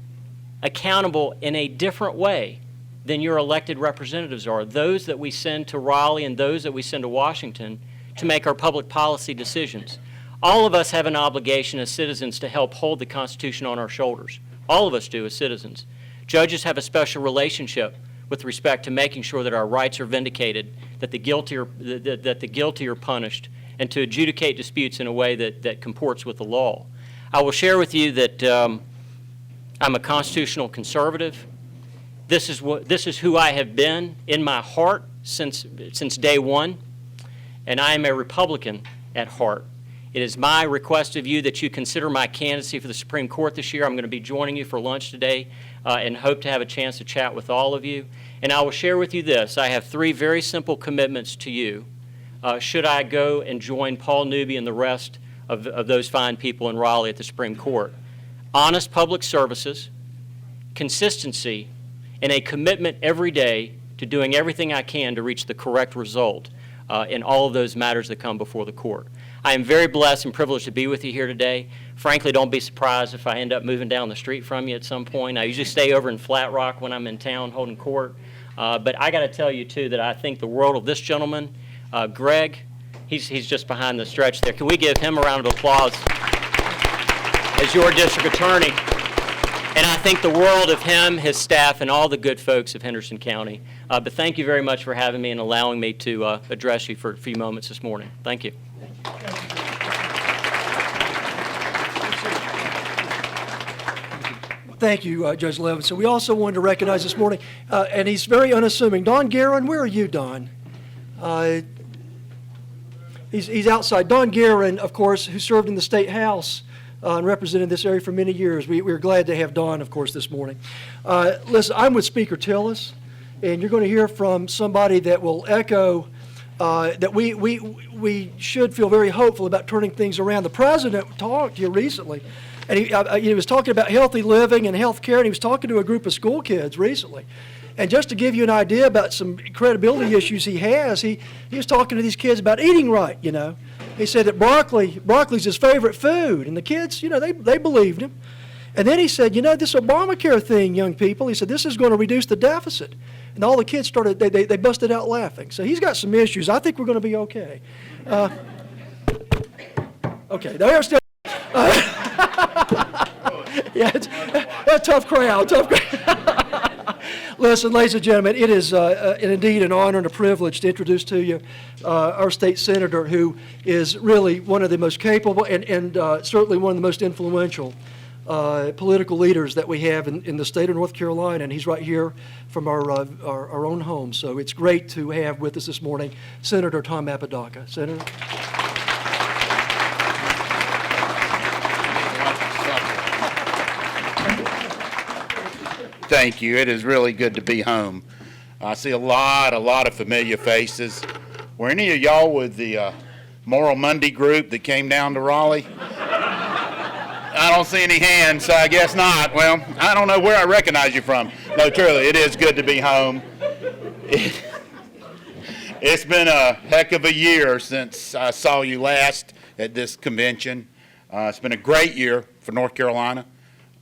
accountable in a different way than your elected representatives are, those that we send to Raleigh and those that we send to Washington to make our public policy decisions. All of us have an obligation as citizens to help hold the Constitution on our shoulders. All of us do as citizens. Judges have a special relationship with respect to making sure that our rights are vindicated, that the guilty are punished, and to adjudicate disputes in a way that comports with the law. I will share with you that I'm a constitutional conservative. This is who I have been in my heart since day one, and I am a Republican at heart. It is my request of you that you consider my candidacy for the Supreme Court this year. I'm going to be joining you for lunch today and hope to have a chance to chat with all of you. And I will share with you this. I have 3 very simple commitments to you should I go and join Paul Newby and the rest of those fine people in Raleigh at the Supreme Court. Honest public services, consistency, and a commitment every day to doing everything I can to reach the correct result in all of those matters that come before the court. I am very blessed and privileged to be with you here today. Frankly, don't be surprised if I end up moving down the street from you at some point. I usually stay over in Flat Rock when I'm in town holding court. But I got to tell you, too, that I think the world of this gentleman, Greg, he's just behind the stretch there. Can we give him a round of applause as your district attorney? And I think the world of him, his staff, and all the good folks of Henderson County. But thank you very much for having me and allowing me to address you for a few moments this morning. Thank you. Thank you, Judge Levinson. We also wanted to recognize this morning, and he's very unassuming, Don Guerin. Where are you, Don? He's outside. Don Guerin, of course, who served in the State House and represented this area for many years. We're glad to have Don, of course, this morning. Listen, I'm with Speaker Tillis, and you're going to hear from somebody that will echo that we should feel very hopeful about turning things around. The president talked here recently, and he was talking about healthy living and health care, and he was talking to a group of school kids recently. And just to give you an idea about some credibility issues he has, he was talking to these kids about eating right, you know. He said that broccoli's his favorite food, and the kids, you know, they believed him. And then he said, you know, this Obamacare thing, young people, he said, this is going to reduce the deficit. And all the kids started, they busted out laughing. So he's got some issues. I think we're going to be okay. Okay, they're still. Yeah, Tough crowd. Listen, ladies and gentlemen, it is indeed an honor and a privilege to introduce to you our state senator, who is really one of the most capable and certainly one of the most influential political leaders that we have in the state of North Carolina, and he's right here from our own home. So it's great to have with us this morning Senator Thom Apodaca. Senator. Thank you. It is really good to be home. I see a lot of familiar faces. Were any of y'all with the Moral Monday group that came down to Raleigh? I don't see any hands, so I guess not. Well, I don't know where I recognize you from. No, truly, it is good to be home. It's been a heck of a year since I saw you last at this convention. It's been a great year for North Carolina.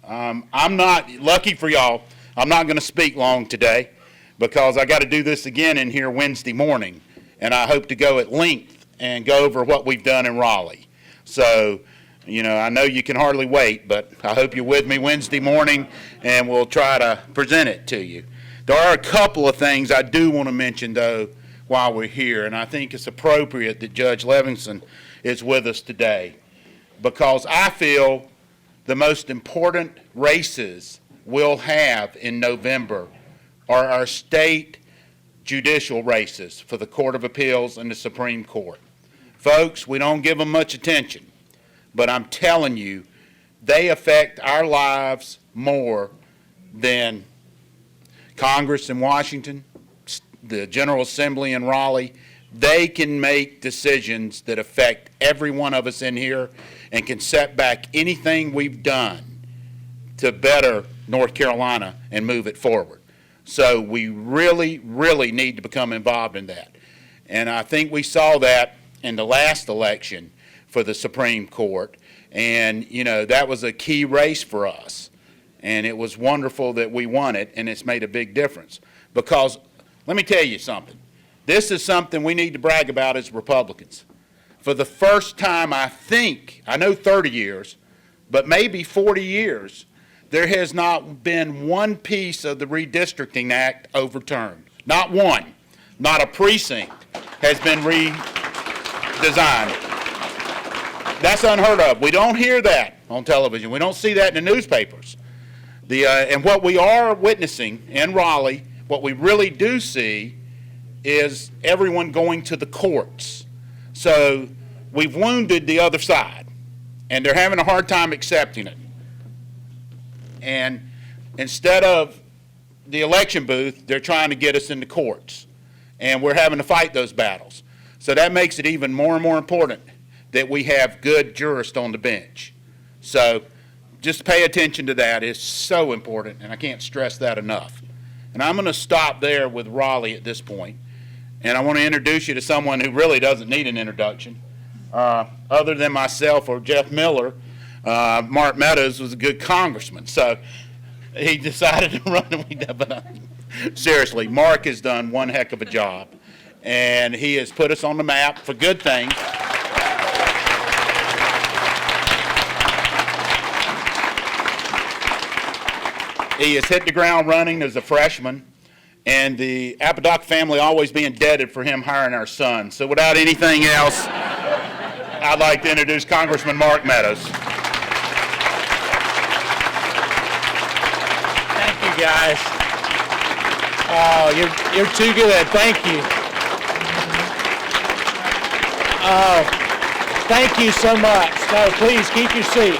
I'm not, lucky for y'all, I'm not going to speak long today because I got to do this again in here Wednesday morning, and I hope to go at length and go over what we've done in Raleigh. So, you know, I know you can hardly wait, but I hope you're with me Wednesday morning, and we'll try to present it to you. There are a couple of things I do want to mention, though, while we're here, and I think it's appropriate that Judge Levinson is with us today because I feel the most important races we'll have in November are our state judicial races for the Court of Appeals and the Supreme Court. Folks, we don't give them much attention, but I'm telling you, they affect our lives more than Congress in Washington, the General Assembly in Raleigh. They can make decisions that affect every one of us in here and can set back anything we've done to better North Carolina and move it forward. So we really, really need to become involved in that. And I think we saw that in the last election for the Supreme Court. And, you know, that was a key race for us. And it was wonderful that we won it, and it's made a big difference. Because, let me tell you something. This is something we need to brag about as Republicans. For the first time, I think, I know 30 years, but maybe 40 years, there has not been one piece of the Redistricting Act overturned. Not one. Not a precinct has been redesigned. That's unheard of. We don't hear that on television. We don't see that in the newspapers. And what we are witnessing in Raleigh, what we really do see is everyone going to the courts. So we've wounded the other side, and they're having a hard time accepting it. And instead of the election booth, they're trying to get us into courts, and we're having to fight those battles. So that makes it even more and more important that we have good jurists on the bench. So just pay attention to that. It's so important, and I can't stress that enough. And I'm going to stop there with Raleigh at this point, and I want to introduce you to someone who really doesn't need an introduction. Other than myself or Jeff Miller, Mark Meadows was a good congressman, so he decided to run. But seriously, Mark has done one heck of a job, and he has put us on the map for good things. He has hit the ground running as a freshman, and the Apodaca family always be indebted for him hiring our son. So without anything else, I'd like to introduce Congressman Mark Meadows. Thank you, guys. Oh, you're too good. Thank you. Oh, thank you so much. No, please keep your seat.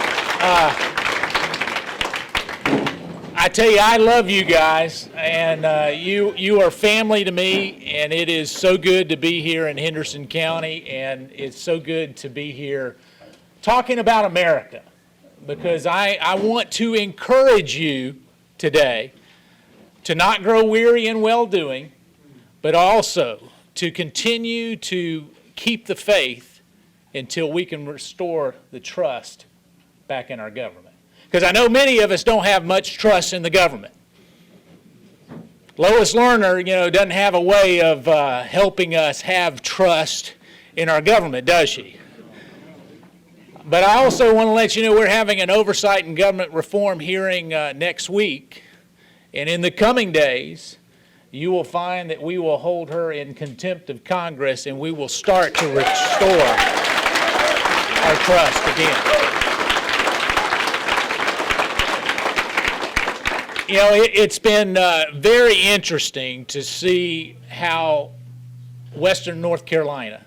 I tell you, I love you guys, and you are family to me, and it is so good to be here in Henderson County, and it's so good to be here talking about America, because I want to encourage you today to not grow weary in well-doing, but also to continue to keep the faith until we can restore the trust back in our government. Because I know many of us don't have much trust in the government. Lois Lerner, doesn't have a way of helping us have trust in our government, does she? But I also want to let you know we're having an oversight and government reform hearing next week. And in the coming days, you will find that we will hold her in contempt of Congress, and we will start to restore our trust again. You know, it's been very interesting to see how Western North Carolina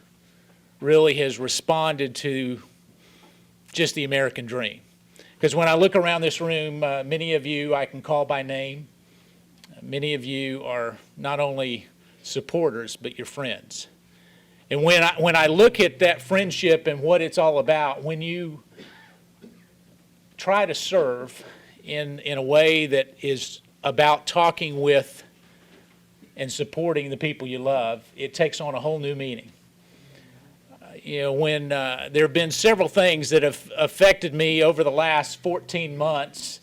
really has responded to just the American dream. Because when I look around this room, many of you I can call by name. Many of you are not only supporters, but your friends. And when I look at that friendship and what it's all about, when you try to serve in a way that is about talking with and supporting the people you love, it takes on a whole new meaning. You know, when there have been several things that have affected me over the last 14 months,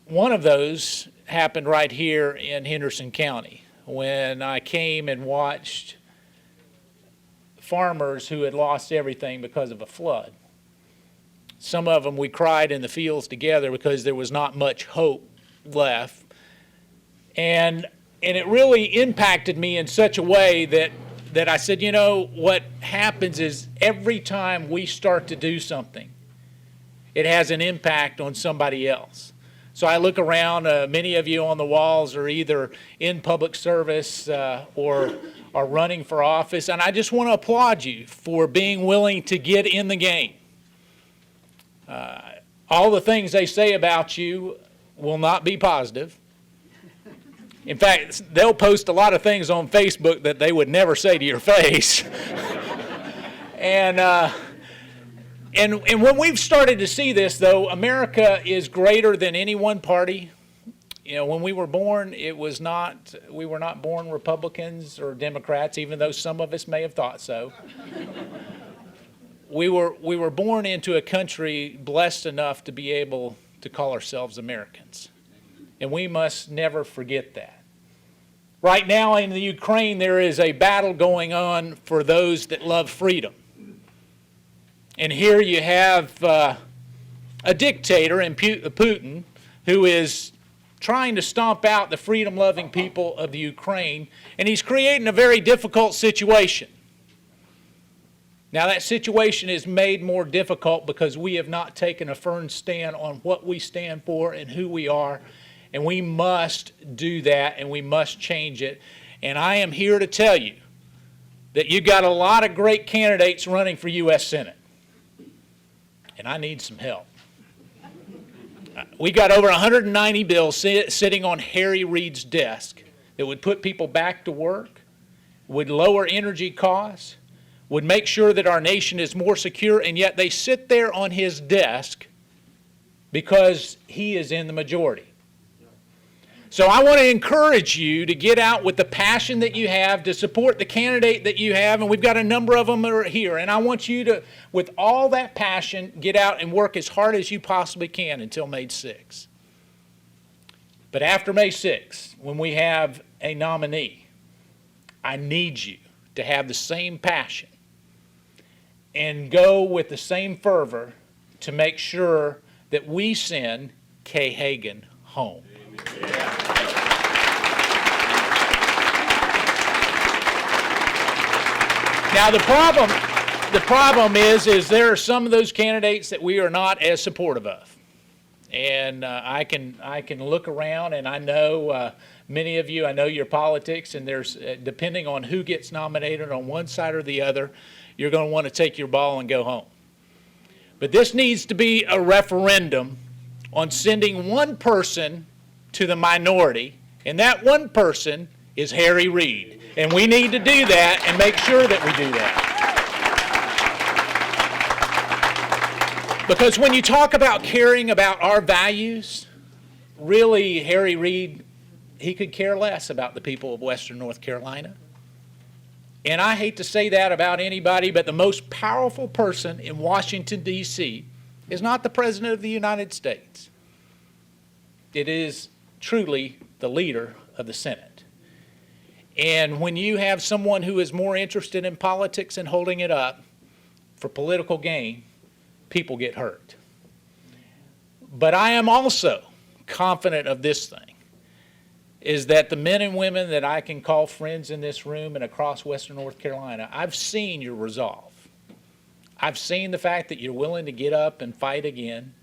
one of those happened right here in Henderson County when I came and watched farmers who had lost everything because of a flood. Some of them we cried in the fields together because there was not much hope left. And it really impacted me in such a way that I said, you know, what happens is every time we start to do something, it has an impact on somebody else. So I look around, many of you on the walls are either in public service or are running for office, and I just want to applaud you for being willing to get in the game. All the things they say about you will not be positive. In fact, they'll post a lot of things on Facebook that they would never say to your face. And when we've started to see this, though, America is greater than any one party. You know, when we were born, we were not born Republicans or Democrats, even though some of us may have thought so. We were born into a country blessed enough to be able to call ourselves Americans. And we must never forget that. Right now in the Ukraine, there is a battle going on for those that love freedom. And here you have a dictator in Putin who is trying to stomp out the freedom-loving people of the Ukraine, and he's creating a very difficult situation. Now, that situation is made more difficult because we have not taken a firm stand on what we stand for and who we are, and we must do that, and we must change it. And I am here to tell you that you've got a lot of great candidates running for U.S. Senate, and I need some help. We got over 190 bills sitting on Harry Reid's desk that would put people back to work, would lower energy costs, would make sure that our nation is more secure, and yet they sit there on his desk because he is in the majority. So I want to encourage you to get out with the passion that you have to support the candidate that you have, and we've got a number of them that are here. And I want you to, with all that passion, get out and work as hard as you possibly can until May 6th. But after May 6th, when we have a nominee, I need you to have the same passion and go with the same fervor to make sure that we send Kay Hagan home. Now the problem is there are some of those candidates that we are not as supportive of, and I can look around and I know many of you. I know your politics, and there's depending on who gets nominated on one side or the other, you're going to want to take your ball and go home. But this needs to be a referendum on sending one person to the minority, and that one person is Harry Reid. And we need to do that and make sure that we do that. Because when you talk about caring about our values, really, Harry Reid, he could care less about the people of Western North Carolina. And I hate to say that about anybody, but the most powerful person in Washington, D.C. is not the President of the United States. It is truly the leader of the Senate. And when you have someone who is more interested in politics and holding it up for political gain, people get hurt. But I am also confident of this thing, is that the men and women that I can call friends in this room and across Western North Carolina, I've seen your resolve. I've seen the fact that you're willing to get up and fight again.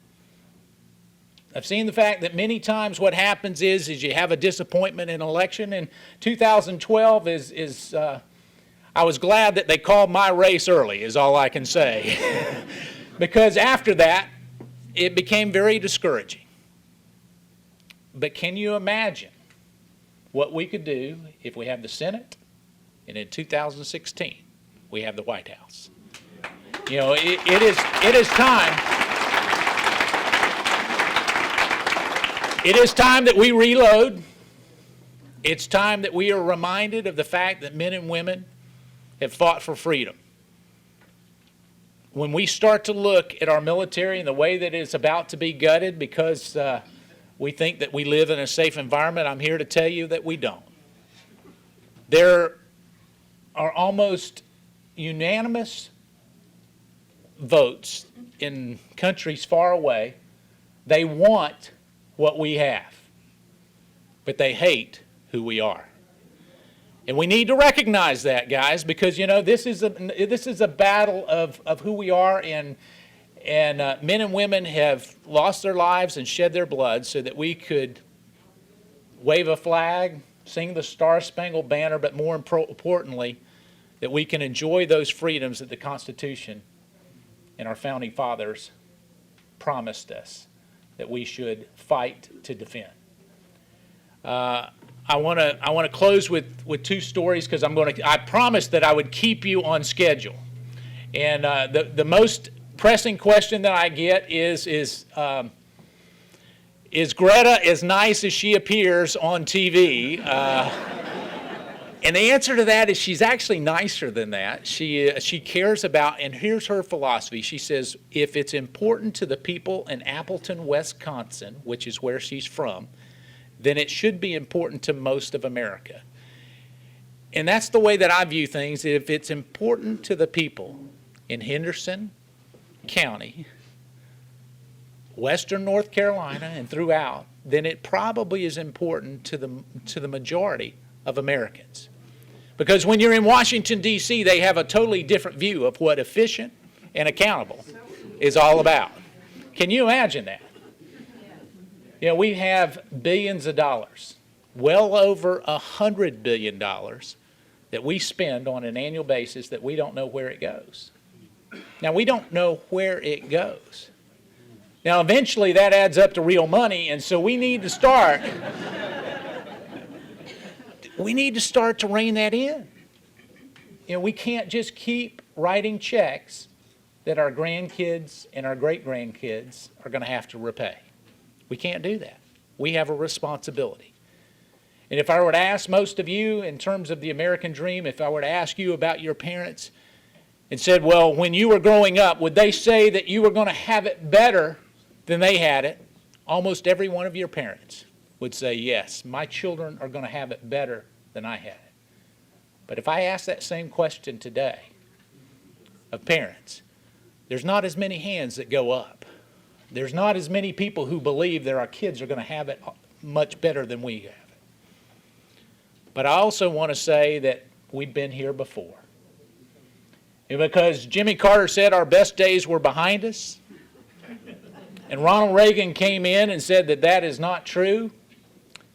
I've seen the fact that many times what happens is you have a disappointment in an election. And 2012 I was glad that they called my race early, is all I can say. Because after that, it became very discouraging. But can you imagine what we could do if we have the Senate and in 2016 we have the White House? You know, it is time. It is time that we reload. It's time that we are reminded of the fact that men and women have fought for freedom. When we start to look at our military and the way that it's about to be gutted because we think that we live in a safe environment, I'm here to tell you that we don't. There are almost unanimous votes in countries far away. They want what we have, but they hate who we are. And we need to recognize that, guys, because, you know, this is a battle of who we are, and men and women have lost their lives and shed their blood so that we could wave a flag, sing the Star-Spangled Banner, but more importantly, that we can enjoy those freedoms that the Constitution and our founding fathers promised us that we should fight to defend. I want to close with two stories because I promised that I would keep you on schedule. And the most pressing question that I get is Greta as nice as she appears on TV? And the answer to that is she's actually nicer than that. She cares about, and here's her philosophy. She says, if it's important to the people in Appleton, Wisconsin, which is where she's from, then it should be important to most of America. And that's the way that I view things. If it's important to the people in Henderson County, Western North Carolina, and throughout, then it probably is important to the majority of Americans. Because when you're in Washington, D.C., they have a totally different view of what efficient and accountable is all about. Can you imagine that? You know, we have billions of dollars, well over $100 billion that we spend on an annual basis that we don't know where it goes. Now, we don't know where it goes. Now, eventually that adds up to real money, and so we need to start to rein that in. You know, we can't just keep writing checks that our grandkids and our great-grandkids are going to have to repay. We can't do that. We have a responsibility. And if I were to ask most of you in terms of the American dream, if I were to ask you about your parents and said, well, when you were growing up, would they say that you were going to have it better than they had it? Almost every one of your parents would say, yes, my children are going to have it better than I had it. But if I ask that same question today of parents, there's not as many hands that go up. There's not as many people who believe that our kids are going to have it much better than we have it. But I also want to say that we've been here before. And because Jimmy Carter said our best days were behind us, and Ronald Reagan came in and said that that is not true.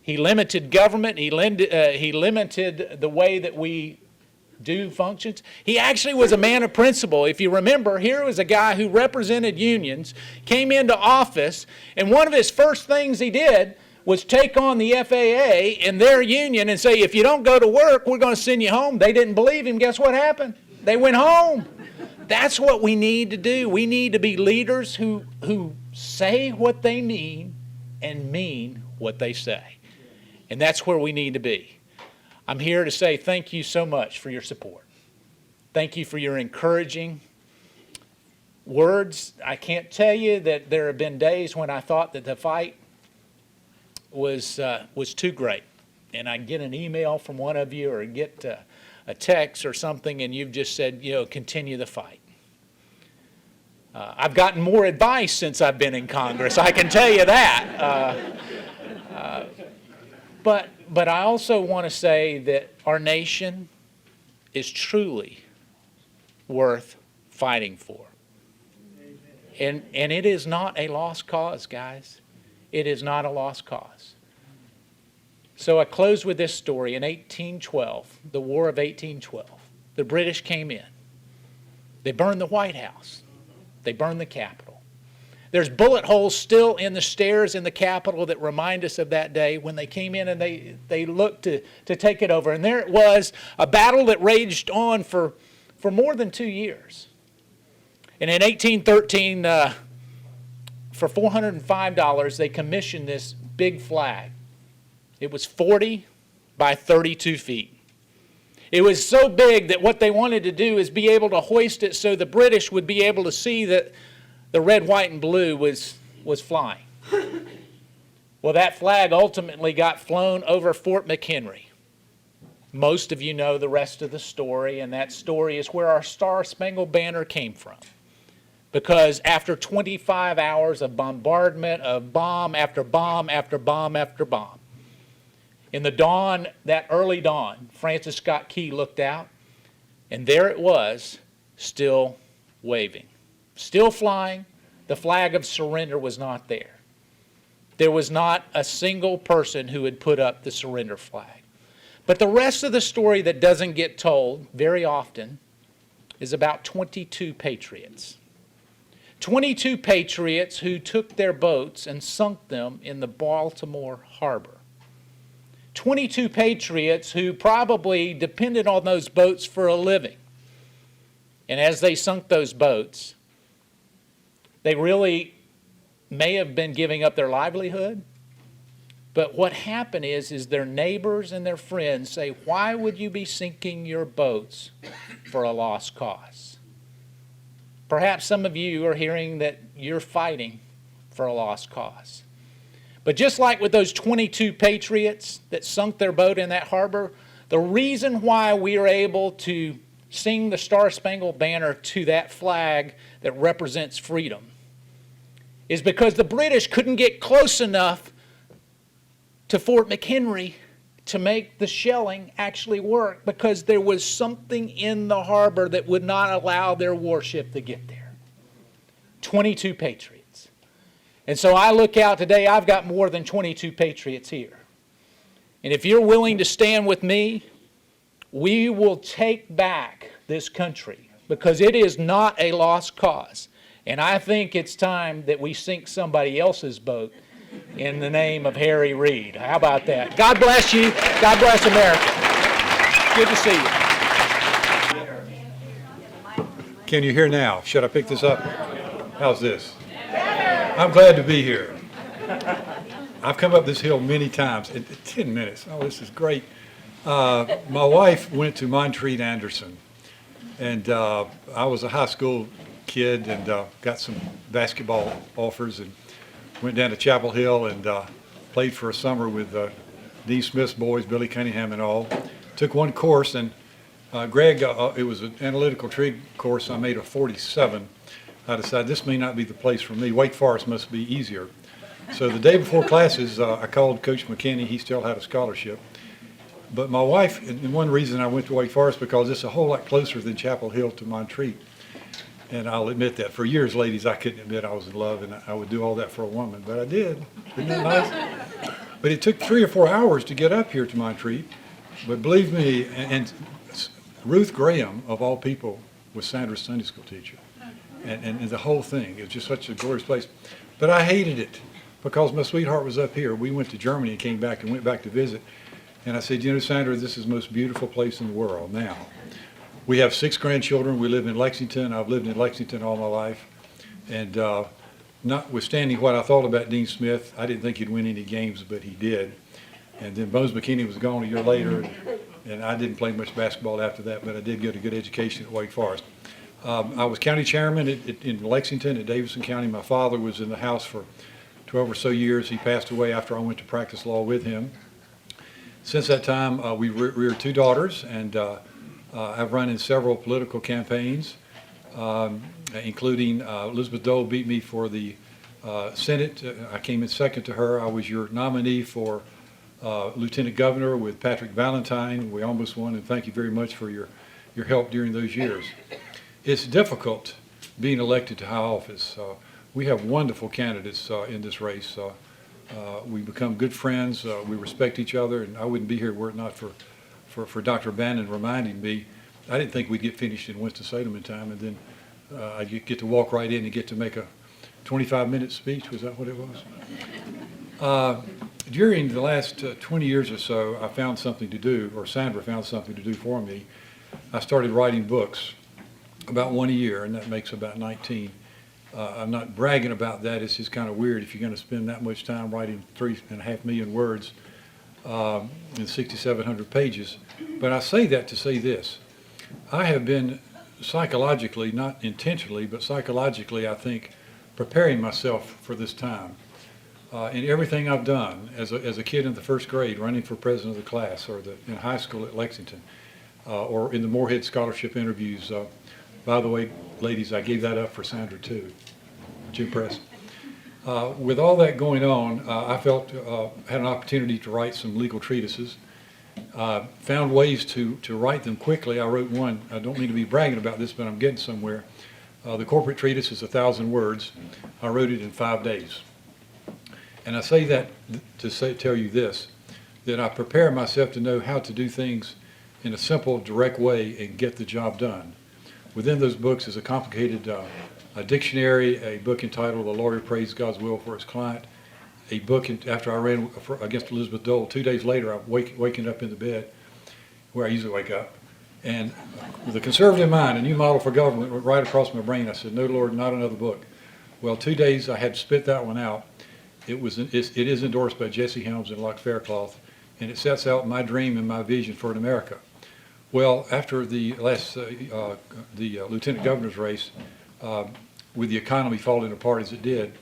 He limited government. He limited the way that we do functions. He actually was a man of principle. If you remember, here was a guy who represented unions, came into office, and one of his first things he did was take on the FAA and their union and say, if you don't go to work, we're going to send you home. They didn't believe him. Guess what happened? They went home. That's what we need to do. We need to be leaders who say what they mean and mean what they say. And that's where we need to be. I'm here to say thank you so much for your support. Thank you for your encouraging words. I can't tell you that there have been days when I thought that the fight was too great. And I get an email from one of you or get a text or something and you've just said, you know, continue the fight. I've gotten more advice since I've been in Congress, I can tell you that. But I also want to say that our nation is truly worth fighting for. And it is not a lost cause, guys. It is not a lost cause. So I close with this story. In 1812, the War of 1812, the British came in. They burned the White House. They burned the Capitol. There's bullet holes still in the stairs in the Capitol that remind us of that day when they came in and they looked to take it over. And there it was, a battle that raged on for more than 2 years. And in 1813, for $405, they commissioned this big flag. It was 40 by 32 feet. It was so big that what they wanted to do is be able to hoist it so the British would be able to see that the red, white, and blue was flying. Well, that flag ultimately got flown over Fort McHenry. Most of you know the rest of the story, and that story is where our Star-Spangled Banner came from. Because after 25 hours of bombardment of bomb after bomb after bomb after bomb, in the dawn, that early dawn, Francis Scott Key looked out, and there it was, still waving, still flying. The flag of surrender was not there. There was not a single person who had put up the surrender flag. But the rest of the story that doesn't get told very often is about 22 patriots. 22 patriots who took their boats and sunk them in the Baltimore harbor. 22 patriots who probably depended on those boats for a living. And as they sunk those boats, they really may have been giving up their livelihood. But what happened is their neighbors and their friends say, "Why would you be sinking your boats for a lost cause?" Perhaps some of you are hearing that you're fighting for a lost cause. But just like with those 22 patriots that sunk their boat in that harbor, the reason why we are able to sing the Star-Spangled Banner to that flag that represents freedom is because the British couldn't get close enough to Fort McHenry to make the shelling actually work, because there was something in the harbor that would not allow their warship to get there. 22 patriots. And so I look out today, I've got more than 22 patriots here. And if you're willing to stand with me, we will take back this country, because it is not a lost cause. And I think it's time that we sink somebody else's boat in the name of Harry Reid. How about that? God bless you. God bless America. Good to see you. Can you hear now? Should I pick this up? How's this? I'm glad to be here. I've come up this hill many times in 10 minutes. Oh, this is great. My wife went to Montreat Anderson, and I was a high school kid and got some basketball offers and went down to Chapel Hill and played for a summer with Dean Smith's boys, Billy Cunningham and all. Took one course, and Greg, it was an analytical trig course. I made a 47. I decided this may not be the place for me. Wake Forest must be easier. So the day before classes, I called Coach McKinney. He still had a scholarship. But my wife, and one reason I went to Wake Forest, because it's a whole lot closer than Chapel Hill to Montreat. And I'll admit that. For years, ladies, I couldn't admit I was in love, and I would do all that for a woman, but I did. Isn't that nice? But it took 3 or 4 hours to get up here to Montreat. But believe me, and Ruth Graham, of all people, was Sandra's Sunday school teacher. And the whole thing, it was just such a glorious place. But I hated it, because my sweetheart was up here. We went to Germany and came back and went back to visit. And I said, you know, Sandra, this is the most beautiful place in the world now. We have 6 grandchildren. We live in Lexington. I've lived in Lexington all my life. And notwithstanding what I thought about Dean Smith, I didn't think he'd win any games, but he did. And then Bones McKinney was gone a year later, and I didn't play much basketball after that, but I did get a good education at Wake Forest. I was county chairman in Lexington at Davidson County. My father was in the House for 12 or so years. He passed away after I went to practice law with him. Since that time, we reared 2 daughters, and I've run in several political campaigns. including Elizabeth Dole beat me for the Senate. I came in second to her. I was your nominee for Lieutenant Governor with Patrick Valentine. We almost won, and thank you very much for your help during those years. It's difficult being elected to high office. We have wonderful candidates in this race. We become good friends. We respect each other, and I wouldn't be here were it not for Dr. Bannon reminding me. I didn't think we'd get finished in Winston-Salem in time, and then I get to walk right in and get to make a 25-minute speech. Was that what it was? During the last 20 years or so, I found something to do, or Sandra found something to do for me. I started writing books, about one a year, and that makes about 19. I'm not bragging about that. It's just kind of weird if you're going to spend that much time writing 3.5 million words in 6,700 pages. But I say that to say this. I have been psychologically, not intentionally, but psychologically, I think, preparing myself for this time. In everything I've done as a kid in the first grade, running for president of the class, or in high school at Lexington, or in the Moorhead Scholarship interviews. By the way, ladies, I gave that up for Sandra too. Jim Press. With all that going on, I felt had an opportunity to write some legal treatises. Found ways to write them quickly. I wrote one. I don't mean to be bragging about this, but I'm getting somewhere. The corporate treatise is 1,000 words. I wrote it in 5 days. And I say that to tell you this, that I prepare myself to know how to do things in a simple, direct way and get the job done. Within those books is a complicated a dictionary, a book entitled A Lawyer Prays God's Will for His Client, a book after I ran against Elizabeth Dole. 2 days later, I'm waking up in the bed where I usually wake up. And with a conservative mind, a new model for government went right across my brain. I said, no, Lord, not another book. Well, 2 days I had to spit that one out. It is endorsed by Jesse Helms and Locke Faircloth, and it sets out my dream and my vision for an America. Well, after the last lieutenant governor's race, with the economy falling apart as it did,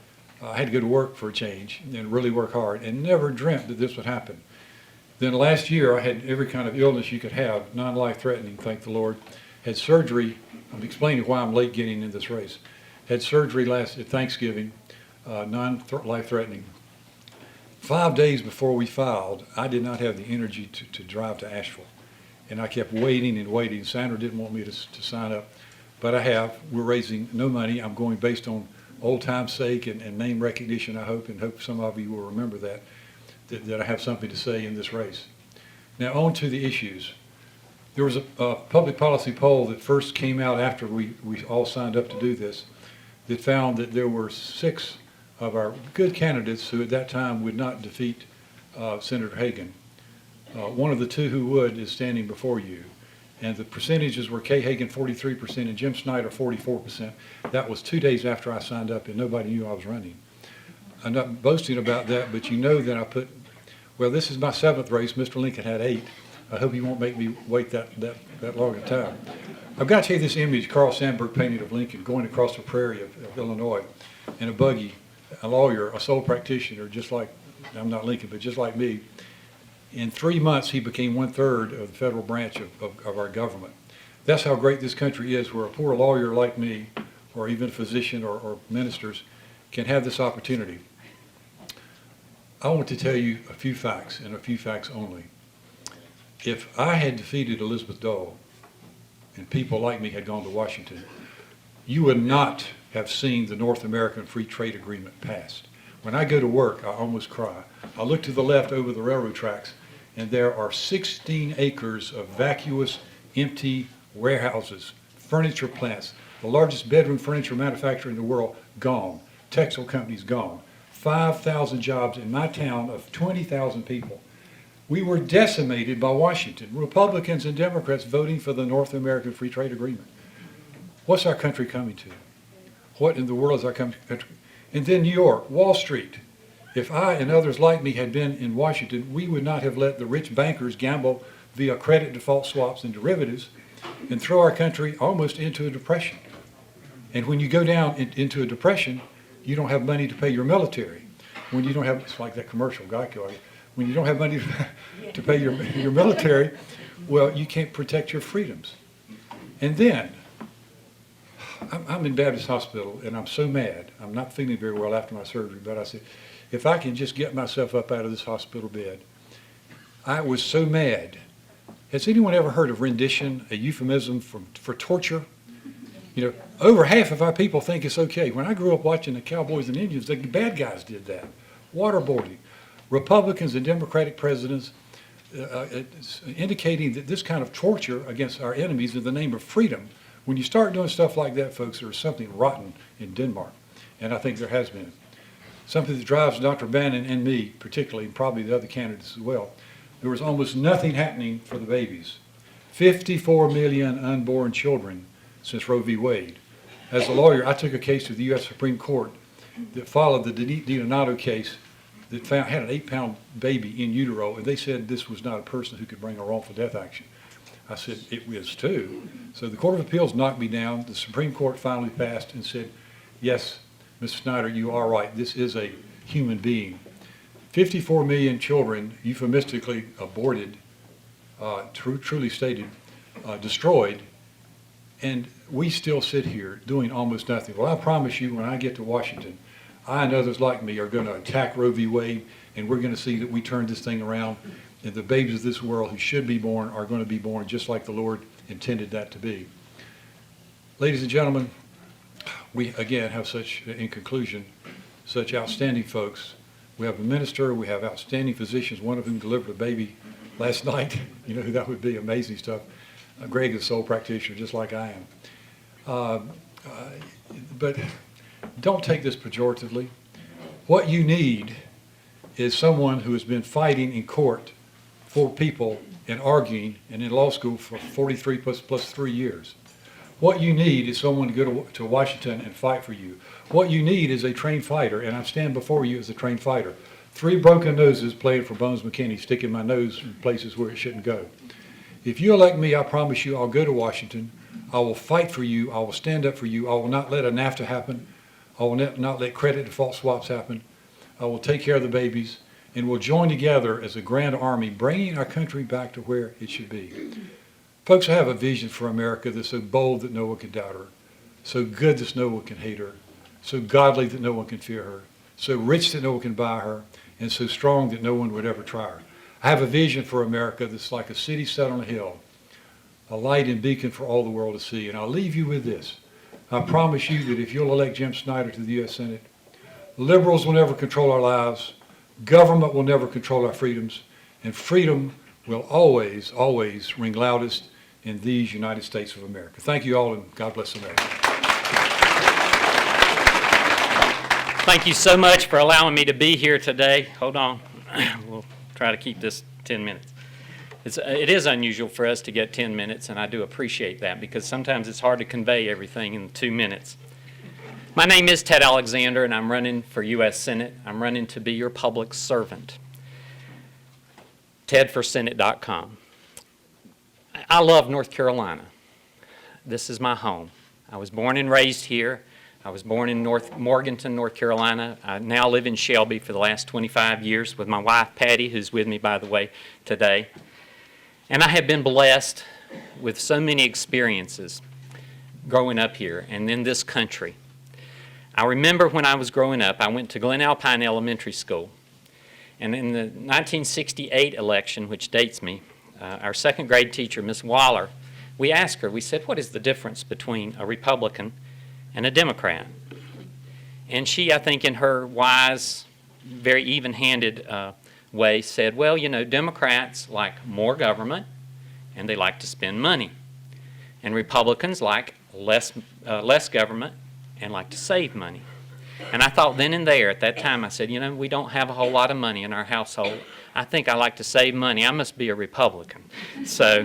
I had to go to work for a change and really work hard, and never dreamt that this would happen. Then last year, I had every kind of illness you could have, non-life-threatening, thank the Lord. Had surgery. I'm explaining why I'm late getting in this race. Had surgery at Thanksgiving, non-life-threatening. 5 days before we filed, I did not have the energy to drive to Asheville. And I kept waiting and waiting. Sandra didn't want me to sign up, but I have. We're raising no money. I'm going based on old time's sake and name recognition, I hope, and hope some of you will remember that I have something to say in this race. Now, on to the issues. There was a public policy poll that first came out after we all signed up to do this that found that there were 6 of our good candidates who at that time would not defeat Senator Hagan. One of the 2 who would is standing before you. And the percentages were Kay Hagan 43% and Jim Snyder 44%. That was 2 days after I signed up, and nobody knew I was running. I'm not boasting about that, but you know that I put, well, this is my 7th race. Mr. Lincoln had 8. I hope he won't make me wait that long a time. I've got to tell you this image Carl Sandburg painted of Lincoln going across the prairie of Illinois in a buggy, a lawyer, a sole practitioner, just like, I'm not Lincoln, but just like me. In 3 months, he became 1/3 of the federal branch of our government. That's how great this country is, where a poor lawyer like me, or even a physician or ministers, can have this opportunity. I want to tell you a few facts, and a few facts only. If I had defeated Elizabeth Dole, and people like me had gone to Washington, you would not have seen the North American Free Trade Agreement passed. When I go to work, I almost cry. I look to the left over the railroad tracks, and there are 16 acres of vacuous, empty warehouses, furniture plants, the largest bedroom furniture manufacturer in the world, gone. Textile companies gone. 5,000 jobs in my town of 20,000 people. We were decimated by Washington, Republicans and Democrats voting for the North American Free Trade Agreement. What's our country coming to? What in the world is our country? And then New York, Wall Street. If I and others like me had been in Washington, we would not have let the rich bankers gamble via credit default swaps and derivatives and throw our country almost into a depression. And when you go down into a depression, you don't have money to pay your military. When you don't have, it's like that commercial, Geico, when you don't have money to pay your military, well, you can't protect your freedoms. And then, I'm in Baptist Hospital, and I'm so mad. I'm not feeling very well after my surgery, but I said, if I can just get myself up out of this hospital bed. I was so mad. Has anyone ever heard of rendition, a euphemism for torture? You know, over half of our people think it's okay. When I grew up watching the Cowboys and Indians, the bad guys did that. Waterboarding. Republicans and Democratic presidents indicating that this kind of torture against our enemies in the name of freedom, when you start doing stuff like that, folks, there's something rotten in Denmark. And I think there has been. Something that drives Dr. Bannon and me, particularly, and probably the other candidates as well. There was almost nothing happening for the babies. 54 million unborn children since Roe v. Wade. As a lawyer, I took a case to the U.S. Supreme Court that followed the DiDonato case that had an 8-pound baby in utero, and they said this was not a person who could bring a wrongful death action. I said, it was too. So the Court of Appeals knocked me down. The Supreme Court finally passed and said, yes, Mr. Snyder, you are right. This is a human being. 54 million children euphemistically aborted, truly stated, destroyed, and we still sit here doing almost nothing. Well, I promise you, when I get to Washington, I and others like me are going to attack Roe v. Wade, and we're going to see that we turn this thing around, and the babies of this world who should be born are going to be born just like the Lord intended that to be. Ladies and gentlemen, we again have such, in conclusion, such outstanding folks. We have a minister, we have outstanding physicians, one of whom delivered a baby last night. You know who that would be, amazing stuff. Greg is a sole practitioner, just like I am. But don't take this pejoratively. What you need is someone who has been fighting in court for people and arguing and in law school for 43 plus 3 years. What you need is someone to go to Washington and fight for you. What you need is a trained fighter, and I stand before you as a trained fighter. 3 broken noses playing for Bones McKinney, sticking my nose in places where it shouldn't go. If you elect me, I promise you I'll go to Washington. I will fight for you. I will stand up for you. I will not let a NAFTA happen. I will not let credit default swaps happen. I will take care of the babies, and we'll join together as a grand army, bringing our country back to where it should be. Folks, I have a vision for America that's so bold that no one can doubt her, so good that no one can hate her, so godly that no one can fear her, so rich that no one can buy her, and so strong that no one would ever try her. I have a vision for America that's like a city set on a hill, a light and beacon for all the world to see. And I'll leave you with this. I promise you that if you'll elect Jim Snyder to the U.S. Senate, liberals will never control our lives, government will never control our freedoms, and freedom will always, always ring loudest in these United States of America. Thank you all, and God bless America. Thank you so much for allowing me to be here today. Hold on. We'll try to keep this 10 minutes. It is unusual for us to get 10 minutes, and I do appreciate that because sometimes it's hard to convey everything in 2 minutes. My name is Ted Alexander, and I'm running for U.S. Senate. I'm running to be your public servant. TedForSenate.com. I love North Carolina. This is my home. I was born and raised here. I was born in Morganton, North Carolina. I now live in Shelby for the last 25 years with my wife, Patty, who's with me, by the way, today. And I have been blessed with so many experiences growing up here and in this country. I remember when I was growing up, I went to Glen Alpine Elementary School. And in the 1968 election, which dates me, our second grade teacher, Miss Waller, we asked her, we said, what is the difference between a Republican and a Democrat? And she, I think in her wise, very even-handed way said, well, you know, Democrats like more government and they like to spend money. And Republicans like less government and like to save money. And I thought then and there at that time, I said, you know, we don't have a whole lot of money in our household. I think I like to save money. I must be a Republican. So,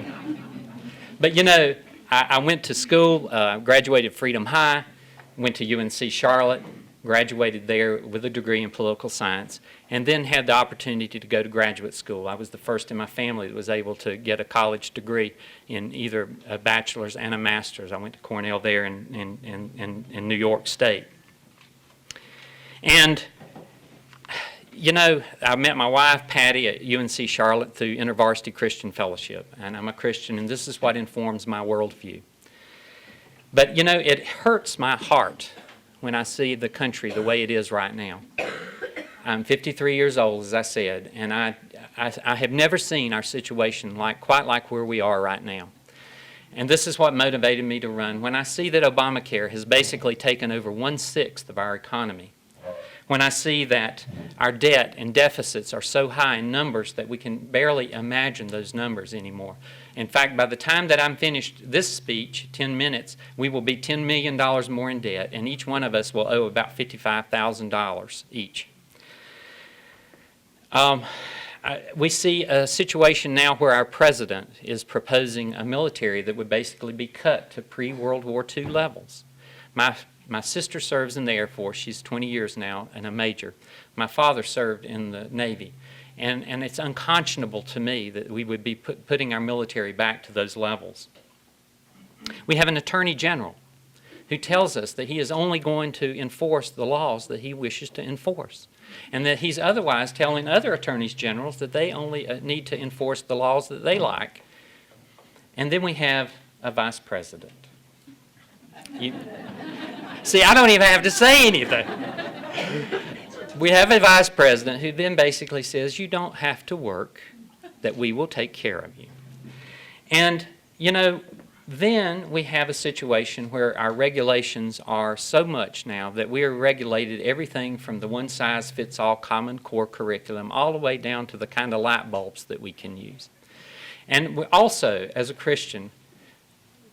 but you know, I went to school, graduated Freedom High, went to UNC Charlotte, graduated there with a degree in political science, and then had the opportunity to go to graduate school. I was the first in my family that was able to get a college degree in either a bachelor's and a master's. I went to Cornell there in New York State. And, you know, I met my wife, Patty, at UNC Charlotte through InterVarsity Christian Fellowship. And I'm a Christian, and this is what informs my worldview. But, it hurts my heart when I see the country the way it is right now. I'm 53 years old, as I said, and I have never seen our situation quite like where we are right now. And this is what motivated me to run. When I see that Obamacare has basically taken over 1/6 of our economy, when I see that our debt and deficits are so high in numbers that we can barely imagine those numbers anymore. In fact, by the time that I'm finished this speech, 10 minutes, we will be $10 million more in debt, and each one of us will owe about $55,000 each. We see a situation now where our president is proposing a military that would basically be cut to pre-World War II levels. My sister serves in the Air Force. She's 20 years now and a major. My father served in the Navy. And it's unconscionable to me that we would be putting our military back to those levels. We have an attorney general who tells us that he is only going to enforce the laws that he wishes to enforce, and that he's otherwise telling other attorneys generals that they only need to enforce the laws that they like. And then we have a vice president. See, I don't even have to say anything. We have a vice president who then basically says, you don't have to work, that we will take care of you. And, then we have a situation where our regulations are so much now that we are regulated everything from the one-size-fits-all Common Core curriculum all the way down to the kind of light bulbs that we can use. And we also, as a Christian,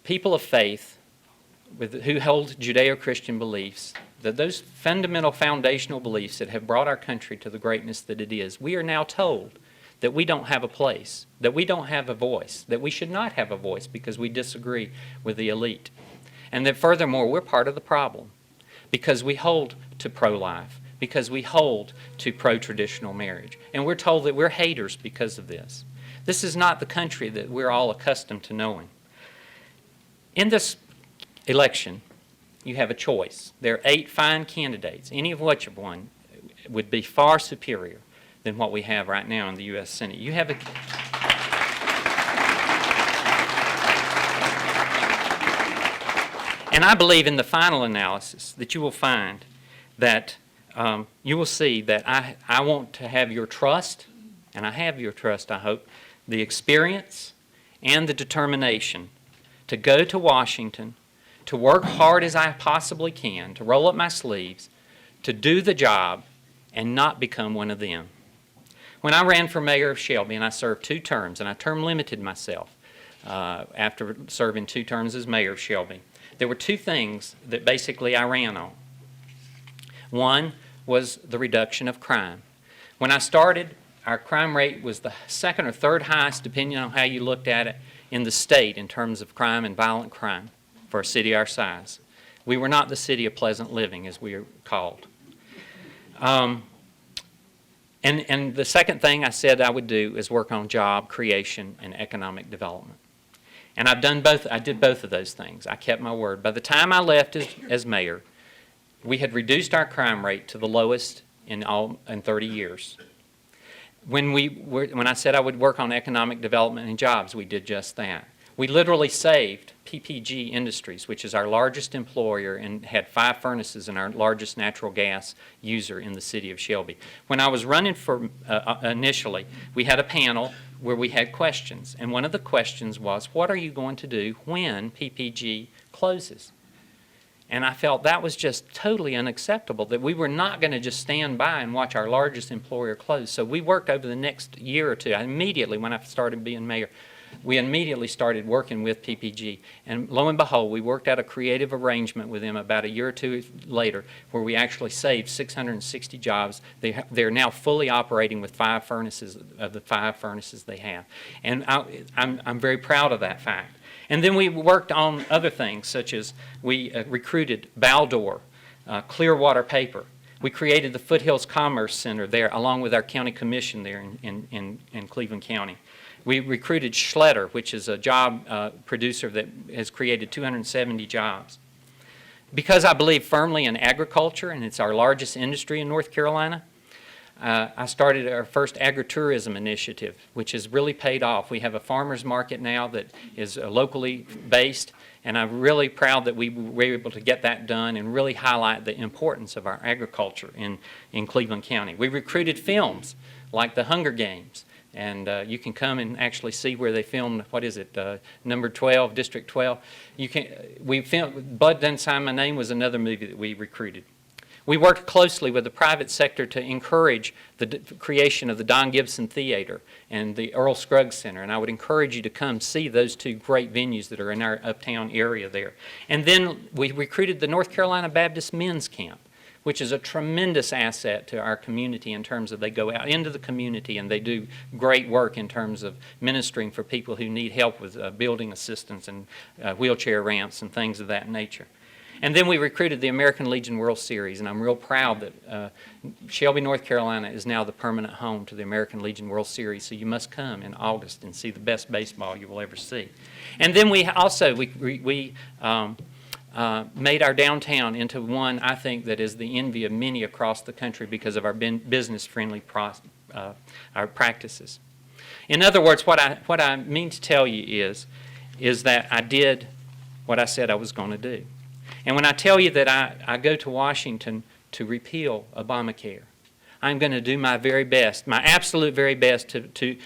people of faith who hold Judeo-Christian beliefs, that those fundamental foundational beliefs that have brought our country to the greatness that it is, we are now told that we don't have a place, that we don't have a voice, that we should not have a voice because we disagree with the elite. And that furthermore, we're part of the problem because we hold to pro-life, because we hold to pro-traditional marriage. And we're told that we're haters because of this. This is not the country that we're all accustomed to knowing. In this election, you have a choice. There are 8 fine candidates, any of which one would be far superior than what we have right now in the U.S. Senate. You have and I believe in the final analysis that you will find that you will see that I want to have your trust, and I have your trust, I hope, the experience and the determination to go to Washington, to work hard as I possibly can, to roll up my sleeves, to do the job, and not become one of them. When I ran for mayor of Shelby, and I served 2 terms, and I term limited myself after serving 2 terms as mayor of Shelby, there were 2 things that basically I ran on. One was the reduction of crime. When I started, our crime rate was the 2nd or 3rd highest, depending on how you looked at it, in the state in terms of crime and violent crime for a city our size. We were not the city of pleasant living, as we are called. And the second thing I said I would do is work on job creation and economic development. And I've done both. I did both of those things. I kept my word. By the time I left as mayor, we had reduced our crime rate to the lowest in 30 years. When I said I would work on economic development and jobs, we did just that. We literally saved PPG Industries, which is our largest employer and had 5 furnaces and our largest natural gas user in the city of Shelby. When I was running for initially, we had a panel where we had questions. And one of the questions was, what are you going to do when PPG closes? And I felt that was just totally unacceptable, that we were not going to just stand by and watch our largest employer close. So we worked over the next year or 2. Immediately when I started being mayor, we immediately started working with PPG. And lo and behold, we worked out a creative arrangement with them about a year or 2 later where we actually saved 660 jobs. They're now fully operating with 5 furnaces of the 5 furnaces they have. And I'm very proud of that fact. And then we worked on other things, such as we recruited Baldor, Clearwater Paper. We created the Foothills Commerce Center there, along with our county commission there in Cleveland County. We recruited Schletter, which is a job producer that has created 270 jobs. Because I believe firmly in agriculture, and it's our largest industry in North Carolina, I started our first agritourism initiative, which has really paid off. We have a farmers market now that is locally based, And I'm really proud that we were able to get that done and really highlight the importance of our agriculture in Cleveland County. We recruited films like The Hunger Games. And you can come and actually see where they filmed, what is it, number 12, District 12. We filmed, Blood Doesn't Sign My Name was another movie that we recruited. We worked closely with the private sector to encourage the creation of the Don Gibson Theater and the Earl Scruggs Center, and I would encourage you to come see those two great venues that are in our uptown area there. And then we recruited the North Carolina Baptist Men's Camp, which is a tremendous asset to our community in terms of they go out into the community and they do great work in terms of ministering for people who need help with building assistance and wheelchair ramps and things of that nature. And then we recruited the American Legion World Series, and I'm real proud that Shelby, North Carolina is now the permanent home to the American Legion World Series, so you must come in August and see the best baseball you will ever see. And then we also, made our downtown into one, I think, that is the envy of many across the country because of our business-friendly our practices. In other words, what I mean to tell you is that I did what I said I was going to do. And when I tell you that I go to Washington to repeal Obamacare, I'm going to do my very best, my absolute very best to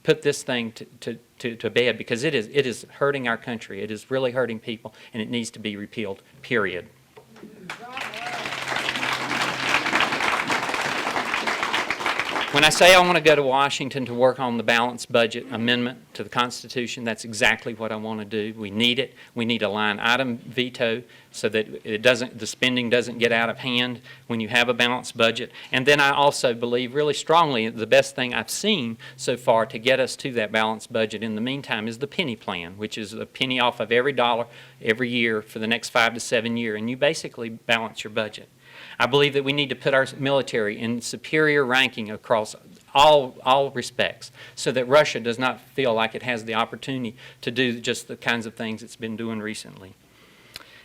put this thing to bed, because it is hurting our country. It is really hurting people, and it needs to be repealed, period. When I say I want to go to Washington to work on the balanced budget amendment to the Constitution, that's exactly what I want to do. We need it. We need a line item veto so that the spending doesn't get out of hand when you have a balanced budget. And then I also believe really strongly the best thing I've seen so far to get us to that balanced budget in the meantime is the penny plan, which is a penny off of every dollar every year for the next 5 to 7 years, and you basically balance your budget. I believe that we need to put our military in superior ranking across all respects so that Russia does not feel like it has the opportunity to do just the kinds of things it's been doing recently.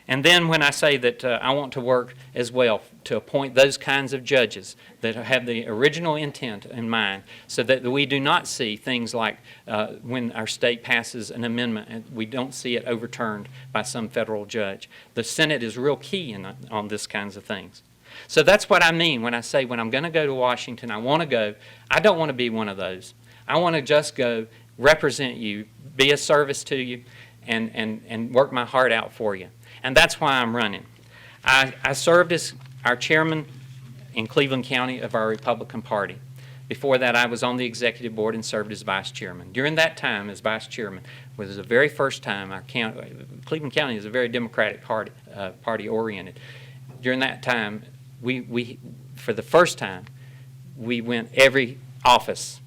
And then when I say that I want to work as well to appoint those kinds of judges that have the original intent in mind so that we do not see things like when our state passes an amendment and we don't see it overturned by some federal judge. The Senate is real key on this kinds of things. So that's what I mean when I say when I'm going to go to Washington, I want to go. I don't want to be one of those. I want to just go represent you, be a service to you, and work my heart out for you. And that's why I'm running. I served as our chairman in Cleveland County of our Republican Party. Before that, I was on the executive board and served as vice chairman. During that time as vice chairman was the very first time Cleveland County is a very Democratic party oriented. During that time, we for the first time, we went every office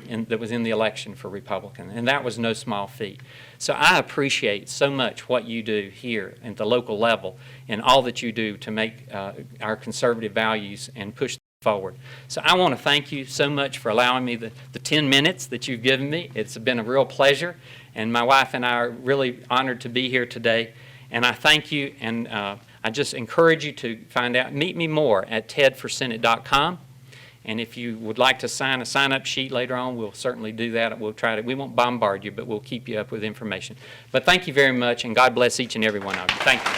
that was in the election for Republican, and that was no small feat. So I appreciate so much what you do here at the local level and all that you do to make our conservative values and push them forward. So I want to thank you so much for allowing me the 10 minutes that you've given me. It's been a real pleasure, and my wife and I are really honored to be here today. And I thank you, and I just encourage you to meet me more at tedforsenate.com. And if you would like to sign a sign-up sheet later on, we'll certainly do that. We won't bombard you, but we'll keep you up with information. But thank you very much, and God bless each and every one of you. Thank you.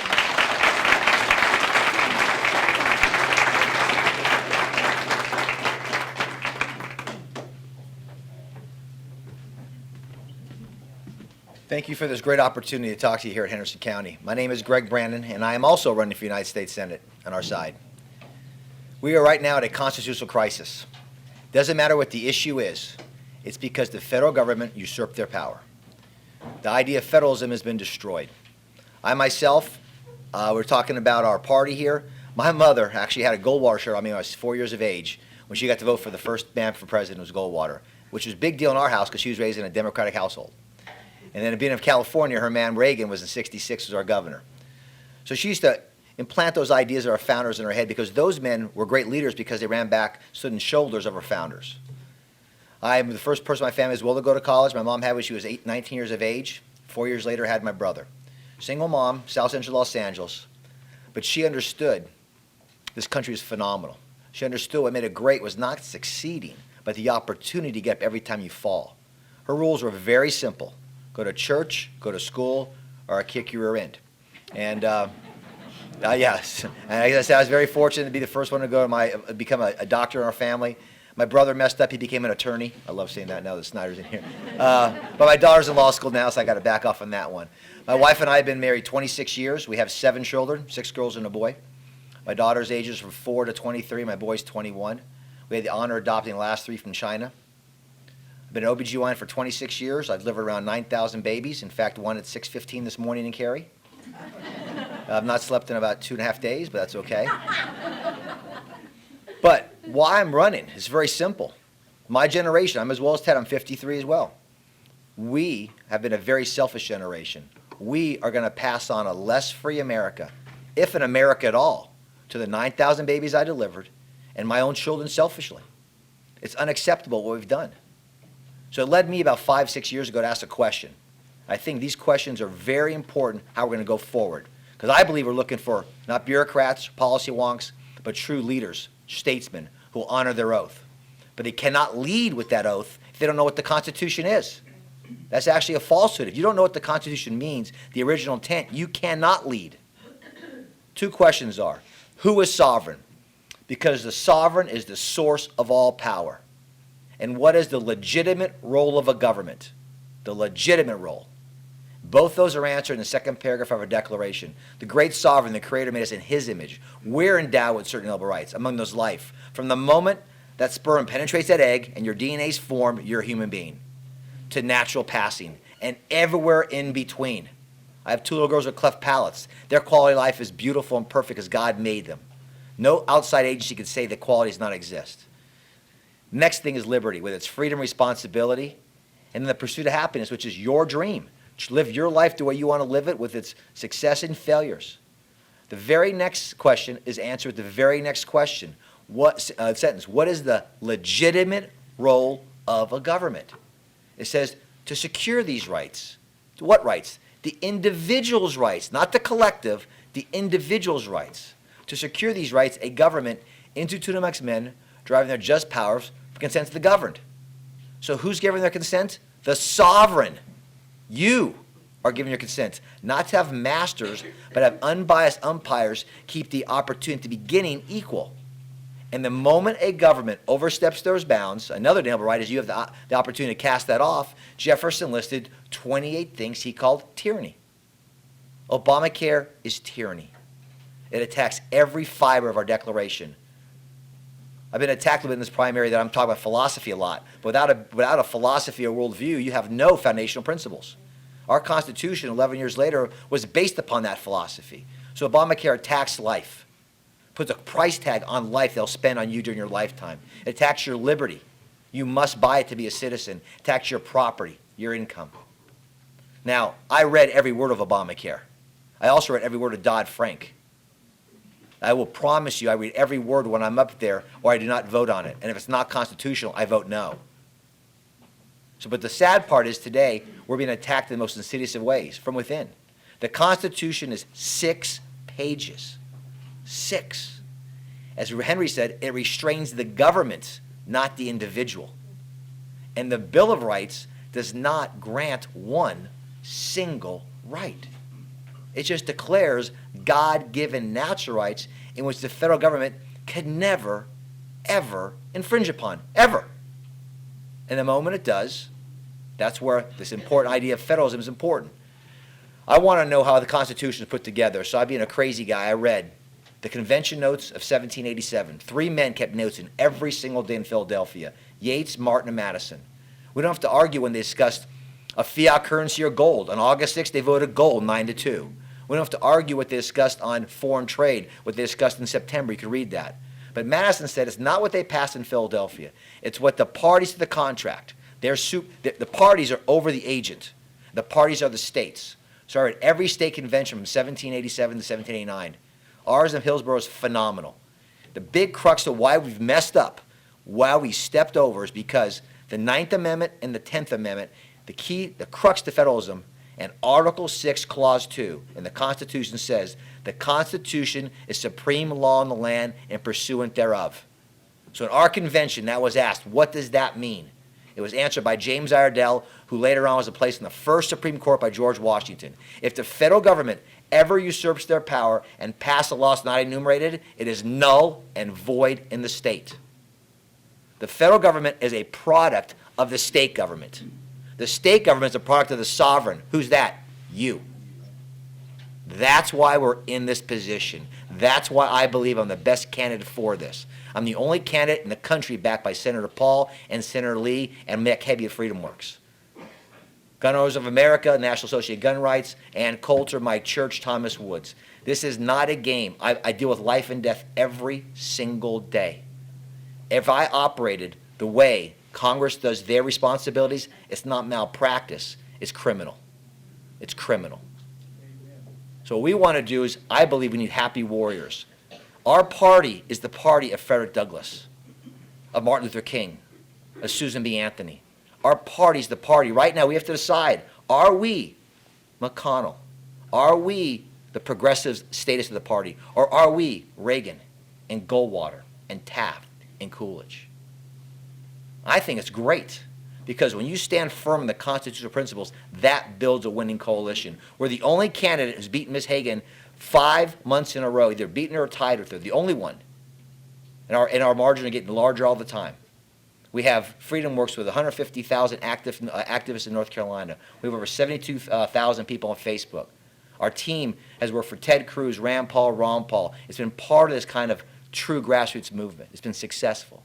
Thank you for this great opportunity to talk to you here at Henderson County. My name is Greg Brannon, and I am also running for the United States Senate on our side. We are right now at a constitutional crisis. Doesn't matter what the issue is. It's because the federal government usurped their power. The idea of federalism has been destroyed. I myself, we're talking about our party here. My mother actually had a Goldwater shirt on me when I was 4 years of age when she got to vote for the first man for president was Goldwater, which was a big deal in our house because she was raised in a Democratic household. And then being of California, her man Reagan was in '66 was our governor. So she used to implant those ideas of our founders in her head because those men were great leaders because they ran back, stood on shoulders of our founders. I am the first person in my family as well to go to college. My mom had when she was 19 years of age. 4 years later, I had my brother. Single mom, South Central Los Angeles. But she understood this country is phenomenal. She understood what made it great was not succeeding, but the opportunity to get up every time you fall. Her rules were very simple. Go to church, go to school, or I kick your rear end. And yes, and as I said, I was very fortunate to be the first one to go to become a doctor in our family. My brother messed up; he became an attorney. I love saying that now that Snyder's in here. But my daughter's in law school now, so I got to back off on that one. My wife and I have been married 26 years. We have 7 children, 6 girls and a boy. My daughter's ages from 4 to 23. My boy's 21. We had the honor of adopting the last 3 from China. I've been an OBGYN for 26 years. I've delivered around 9,000 babies. In fact, one at 6:15 this morning in Cary. I've not slept in about 2.5 days, but that's okay. But why I'm running is very simple. My generation, I'm as well as Ted, I'm 53 as well. We have been a very selfish generation. We are going to pass on a less free America, if an America at all, to the 9,000 babies I delivered and my own children selfishly. It's unacceptable what we've done. So it led me about 5, 6 years ago to ask a question. I think these questions are very important how we're going to go forward. Because I believe we're looking for not bureaucrats, policy wonks, but true leaders, statesmen who will honor their oath. But they cannot lead with that oath if they don't know what the Constitution is. That's actually a falsehood. If you don't know what the Constitution means, the original intent, you cannot lead. 2 questions are, who is sovereign? Because the sovereign is the source of all power. And what is the legitimate role of a government? The legitimate role. Both those are answered in the 2nd paragraph of our Declaration. The great sovereign, the Creator, made us in His image. We're endowed with certain inalienable rights, among those life. From the moment that sperm penetrates that egg and your DNA's formed, you're a human being, to natural passing, and everywhere in between. I have 2 little girls with cleft palates. Their quality of life is beautiful and perfect as God made them. No outside agency can say that quality does not exist. Next thing is liberty, with its freedom, responsibility, and then the pursuit of happiness, which is your dream. Live your life the way you want to live it, with its success and failures. The very next question is answered with the very next question. Sentence. What is the legitimate role of a government? It says to secure these rights. What rights? The individual's rights, not the collective, the individual's rights. To secure these rights, a government instituted amongst men, driving their just powers for consent to the governed. So who's giving their consent? The sovereign. You are giving your consent, not to have masters, but have unbiased umpires keep the opportunity at the beginning equal. And the moment a government oversteps those bounds, another inalienable right is you have the opportunity to cast that off. Jefferson listed 28 things he called tyranny. Obamacare is tyranny. It attacks every fiber of our Declaration. I've been attacked a bit in this primary that I'm talking about philosophy a lot. But without a philosophy or worldview, you have no foundational principles. Our Constitution, 11 years later, was based upon that philosophy. So Obamacare attacks life, puts a price tag on life they'll spend on you during your lifetime. It attacks your liberty. You must buy it to be a citizen. It attacks your property, your income. Now, I read every word of Obamacare. I also read every word of Dodd-Frank. I will promise you I read every word when I'm up there, or I do not vote on it. And if it's not constitutional, I vote no. But the sad part is today, we're being attacked in the most insidious of ways, from within. The Constitution is 6 pages. 6. As Henry said, it restrains the government, not the individual. And the Bill of Rights does not grant one single right. It just declares God-given natural rights in which the federal government can never, ever infringe upon, ever. And the moment it does, that's where this important idea of federalism is important. I want to know how the Constitution is put together, so I, being a crazy guy, I read the Convention Notes of 1787. 3 men kept notes in every single day in Philadelphia, Yates, Martin, and Madison. We don't have to argue when they discussed a fiat currency or gold. On August 6th, they voted gold 9-2. We don't have to argue what they discussed on foreign trade, what they discussed in September. You can read that. But Madison said it's not what they passed in Philadelphia. It's what the parties to the contract. The parties are over the agent. The parties are the states. So I read every state convention from 1787 to 1789. Ours in Hillsborough is phenomenal. The big crux of why we've messed up, why we stepped over, is because the 9th Amendment and the 10th Amendment, the crux to federalism, and Article 6, Clause 2 in the Constitution says, the Constitution is supreme law in the land and pursuant thereof. So in our convention, that was asked, what does that mean? It was answered by James Iredell, who later on was placed in the first Supreme Court by George Washington. If the federal government ever usurps their power and passes a law not enumerated, it is null and void in the state. The federal government is a product of the state government. The state government is a product of the sovereign. Who's that? You. That's why we're in this position. That's why I believe I'm the best candidate for this. I'm the only candidate in the country backed by Senator Paul and Senator Lee and Mick Heavy of Freedom Works. Gun Owners of America, National Association of Gun Rights, and Coulter, my church, Thomas Woods. This is not a game. I deal with life and death every single day. If I operated the way Congress does their responsibilities, it's not malpractice, it's criminal. It's criminal. So what we want to do is, I believe we need happy warriors. Our party is the party of Frederick Douglass, of Martin Luther King, of Susan B. Anthony. Our party is the party. Right now we have to decide, are we McConnell? Are we the progressive status of the party? Or are we Reagan and Goldwater and Taft and Coolidge? I think it's great, because when you stand firm in the constitutional principles, that builds a winning coalition. We're the only candidate who's beaten Ms. Hagan 5 months in a row, either beaten her or tied with her, the only one. And our margin are getting larger all the time. We have Freedom Works with 150,000 activists in North Carolina. We have over 72,000 people on Facebook. Our team has worked for Ted Cruz, Rand Paul, Ron Paul. It's been part of this kind of true grassroots movement. It's been successful.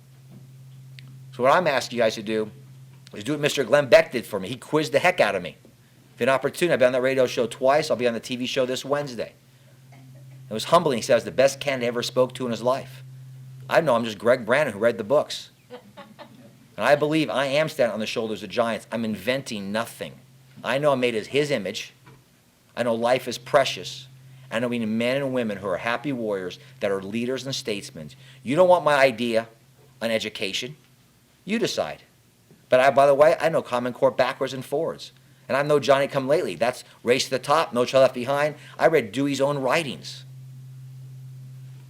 So what I'm asking you guys to do is do what Mr. Glenn Beck did for me. He quizzed the heck out of me. If an opportunity, I've been on that radio show twice. I'll be on the TV show this Wednesday. It was humbling. He said I was the best candidate he ever spoke to in his life. I know I'm just Greg Brannon who read the books. And I believe I am standing on the shoulders of giants. I'm inventing nothing. I know I'm made as his image. I know life is precious. I know we need men and women who are happy warriors, that are leaders and statesmen. You don't want my idea on education. You decide. But by the way, I know Common Core backwards and forwards. And I know Johnny come lately. That's Race to the Top, No Child Left Behind. I read Dewey's own writings.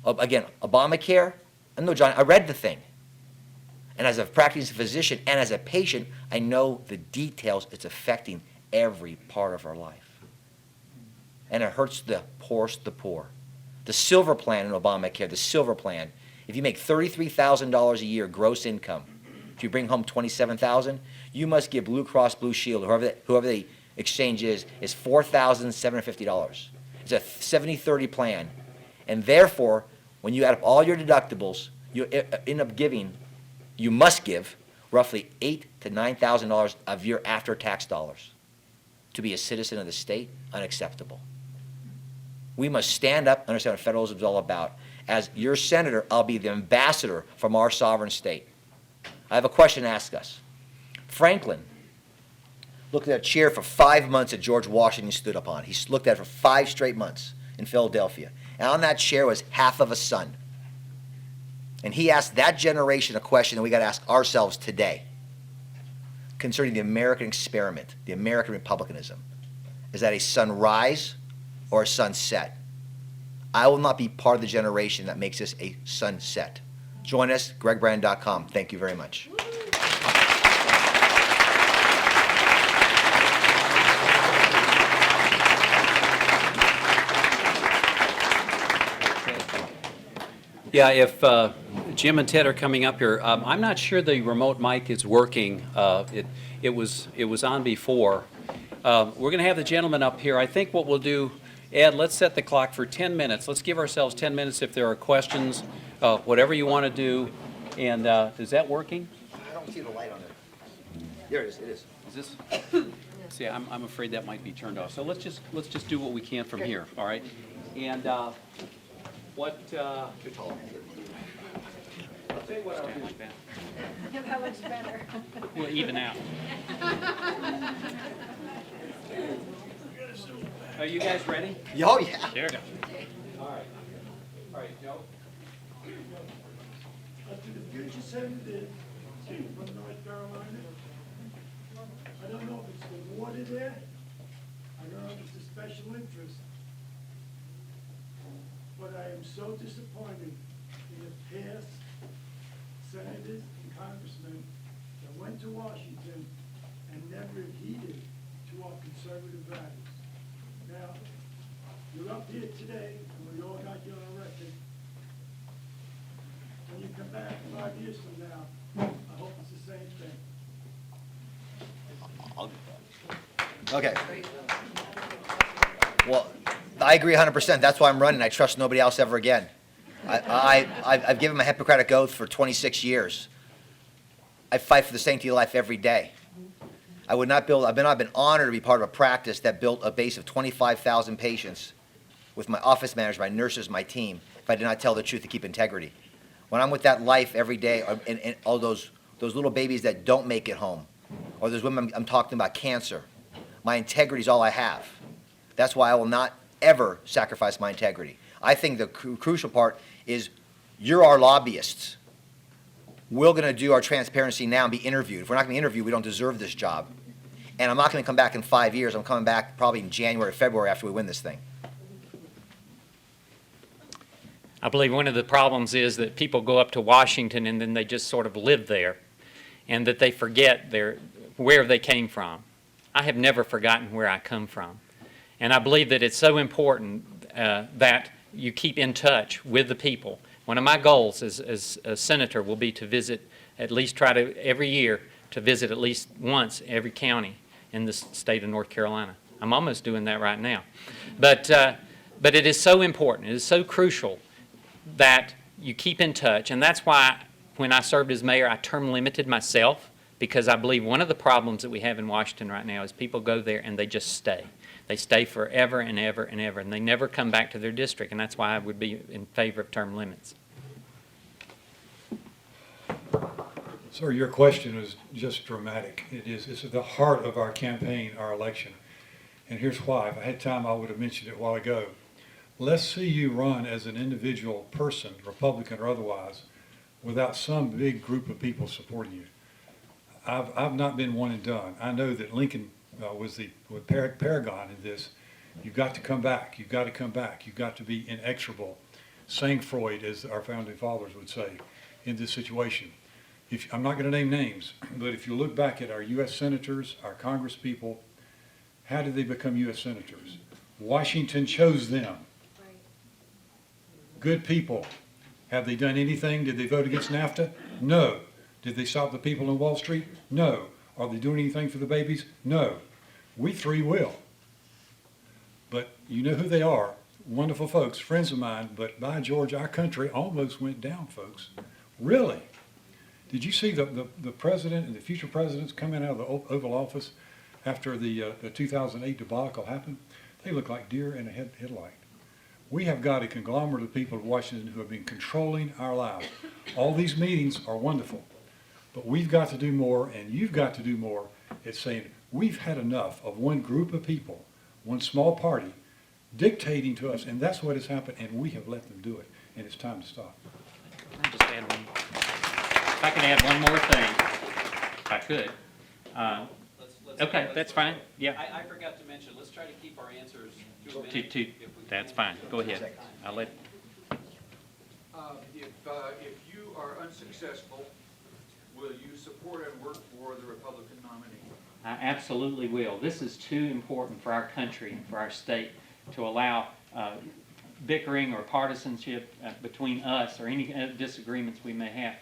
Again, Obamacare, I know Johnny, I read the thing. And as a practicing physician and as a patient, I know the details. It's affecting every part of our life. And it hurts the poorest of the poor. The silver plan in Obamacare, the silver plan, if you make $33,000 a year gross income, if you bring home $27,000, you must give Blue Cross Blue Shield, whoever the exchange is $4,750. It's a 70-30 plan. And therefore, when you add up all your deductibles, you end up giving, you must give roughly $8,000 to $9,000 of your after-tax dollars. To be a citizen of the state, unacceptable. We must stand up and understand what federalism is all about. As your senator, I'll be the ambassador from our sovereign state. I have a question to ask us. Franklin looked at a chair for 5 months that George Washington stood upon. He looked at it for 5 straight months in Philadelphia. And on that chair was half of a sun. And he asked that generation a question that we got to ask ourselves today concerning the American experiment, the American republicanism. Is that a sunrise or a sunset? I will not be part of the generation that makes this a sunset. Join us, gregbrand.com. Thank you very much. Yeah, if Jim and Ted are coming up here, I'm not sure the remote mic is working. It was on before. We're going to have the gentleman up here. I think what we'll do, Ed, let's set the clock for 10 minutes. Let's give ourselves 10 minutes if there are questions, whatever you want to do. And is that working? I don't see the light on it. There it is. It is. Is this? See, I'm afraid that might be turned off. So let's just do what we can from here. All right. And what? I'll tell you what I'll do. That looks better. We'll even out. Are you guys ready? Oh, yeah. Sure. All right. All right, Joe. Did you send the team from North Carolina? I don't know if it's the water there. I don't know if it's a special interest. But I am so disappointed in the past senators and congressmen and went to Washington and never adhered to our conservative values. Now, you're up here today, and we all got you on a record. When you come back 5 years from now, I hope it's the same thing. Okay. Well, I agree 100%. That's why I'm running. I trust nobody else ever again. I've given my Hippocratic Oath for 26 years. I fight for the sanctity of life every day. I've been honored to be part of a practice that built a base of 25,000 patients with my office manager, my nurses, my team, if I did not tell the truth to keep integrity. When I'm with that life every day, and all those little babies that don't make it home, or those women I'm talking about cancer, my integrity is all I have. That's why I will not ever sacrifice my integrity. I think the crucial part is you're our lobbyists. We're going to do our transparency now and be interviewed. If we're not going to be interviewed, we don't deserve this job. And I'm not going to come back in 5 years. I'm coming back probably in January, February after we win this thing. I believe one of the problems is that people go up to Washington and then they just sort of live there, and that they forget where they came from. I have never forgotten where I come from. And I believe that it's so important that you keep in touch with the people. One of my goals as a senator will be to visit, at least try to every year, to visit at least once every county in the state of North Carolina. I'm almost doing that right now. But it is so important, it is so crucial that you keep in touch. And that's why when I served as mayor, I term limited myself, because I believe one of the problems that we have in Washington right now is people go there and they just stay. They stay forever and ever and ever, and they never come back to their district, and that's why I would be in favor of term limits. Sir, your question is just dramatic. It's at the heart of our campaign, our election. And here's why. If I had time, I would have mentioned it a while ago. Let's see you run as an individual person, Republican or otherwise, without some big group of people supporting you. I've not been one and done. I know that Lincoln was the paragon in this. You've got to come back. You've got to come back. You've got to be inexorable. Sang Freud, as our founding fathers would say, in this situation. I'm not going to name names, but if you look back at our U.S. senators, our Congress people, how did they become U.S. senators? Washington chose them. Good people. Have they done anything? Did they vote against NAFTA? No. Did they stop the people on Wall Street? No. Are they doing anything for the babies? No. We three will. But you know who they are. Wonderful folks, friends of mine, but by George, our country almost went down, folks. Really? Did you see the president and the future presidents coming out of the Oval Office after the 2008 debacle happened? They look like deer in a headlight. We have got a conglomerate of people in Washington who have been controlling our lives. All these meetings are wonderful, but we've got to do more, and you've got to do more at saying we've had enough of one group of people, one small party, dictating to us, and that's what has happened, and we have let them do it, and it's time to stop. Can I just add one? If I can add one more thing, if I could. Okay, that's fine. Yeah. I forgot to mention, let's try to keep our answers to a minute. That's fine. Go ahead. I'll let. If you are unsuccessful, will you support and work for the Republican nominee? I absolutely will. This is too important for our country and for our state to allow bickering or partisanship between us or any disagreements we may have.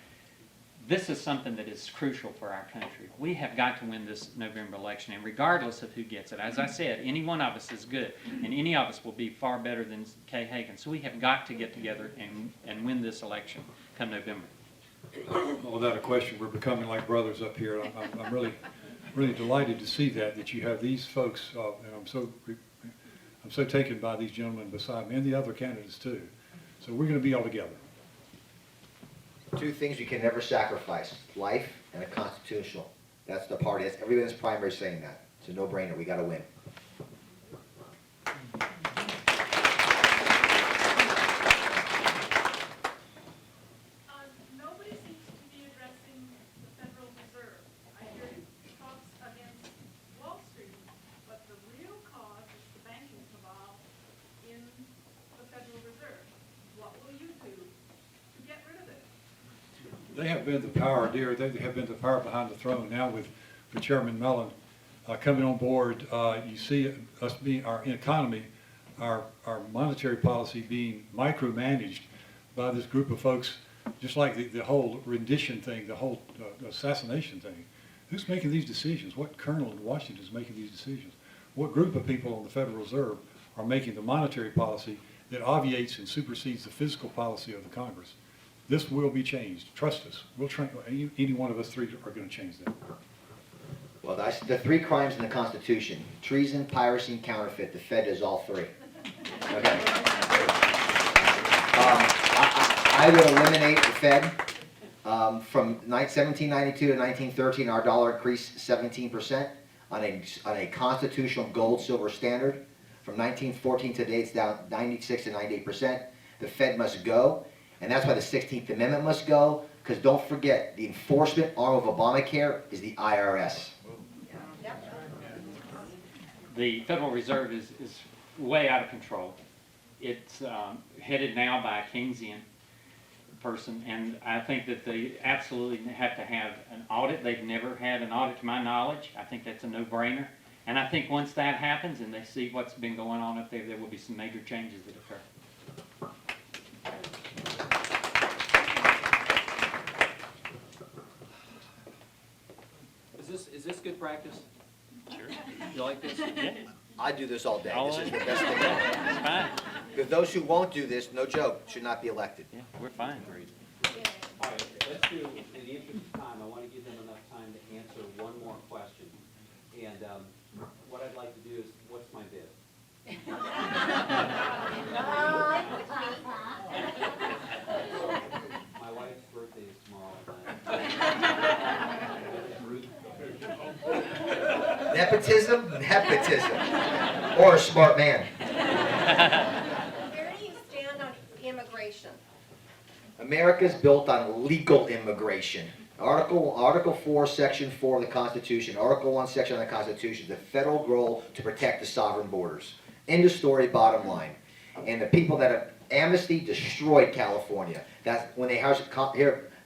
This is something that is crucial for our country. We have got to win this November election, and regardless of who gets it, as I said, any one of us is good, and any of us will be far better than Kay Hagan. So we have got to get together and win this election come November. Without a question, we're becoming like brothers up here. I'm really delighted to see that you have these folks, and I'm so taken by these gentlemen beside me and the other candidates too. So we're going to be all together. Two things you can never sacrifice, life and a constitutional. That's the party. That's everyone's primary saying that. It's a no-brainer. We got to win. Nobody seems to be addressing the Federal Reserve. I hear talks against Wall Street, but the real cause is the banking cabal in the Federal Reserve. What will you do to get rid of it? they have been the power, dear, they have been the power behind the throne. Now with Chairman Mellon coming on board, you see us being, our economy, our monetary policy being micromanaged by this group of folks, just like the whole rendition thing, the whole assassination thing. Who's making these decisions? What colonel in Washington is making these decisions? What group of people on the Federal Reserve are making the monetary policy that obviates and supersedes the fiscal policy of the Congress? This will be changed. Trust us. We'll train, any one of us three are going to change that. Well, that's the 3 crimes in the Constitution: treason, piracy, and counterfeit. The Fed does all 3. Okay. I would eliminate the Fed. From 1792 to 1913, our dollar increased 17% on a constitutional gold-silver standard. From 1914 to today, it's down 96 to 98%. The Fed must go, and that's why the 16th Amendment must go, because don't forget, the enforcement arm of Obamacare is the IRS. The Federal Reserve is way out of control. It's headed now by a Keynesian person, and I think that they absolutely have to have an audit. They've never had an audit to my knowledge. I think that's a no-brainer. And I think once that happens and they see what's been going on up there, there will be some major changes that occur. Is this good practice? Sure. You like this? Yeah. I do this all day. All This is day. the best thing ever. It's fine. Because those who won't do this, no joke, should not be elected. Yeah, we're fine. All right, let's do, in the interest of time, I want to give them enough time to answer one more question. And what I'd like to do is, what's my bid? My wife's birthday is tomorrow night. Nepotism? Nepotism. Or a smart man. Where do you stand on immigration? America's built on legal immigration. Article 4, Section 4 of the Constitution, Article 1, Section of the Constitution, the federal goal to protect the sovereign borders. End of story, bottom line. And the people that have amnesty destroyed California. That's when they have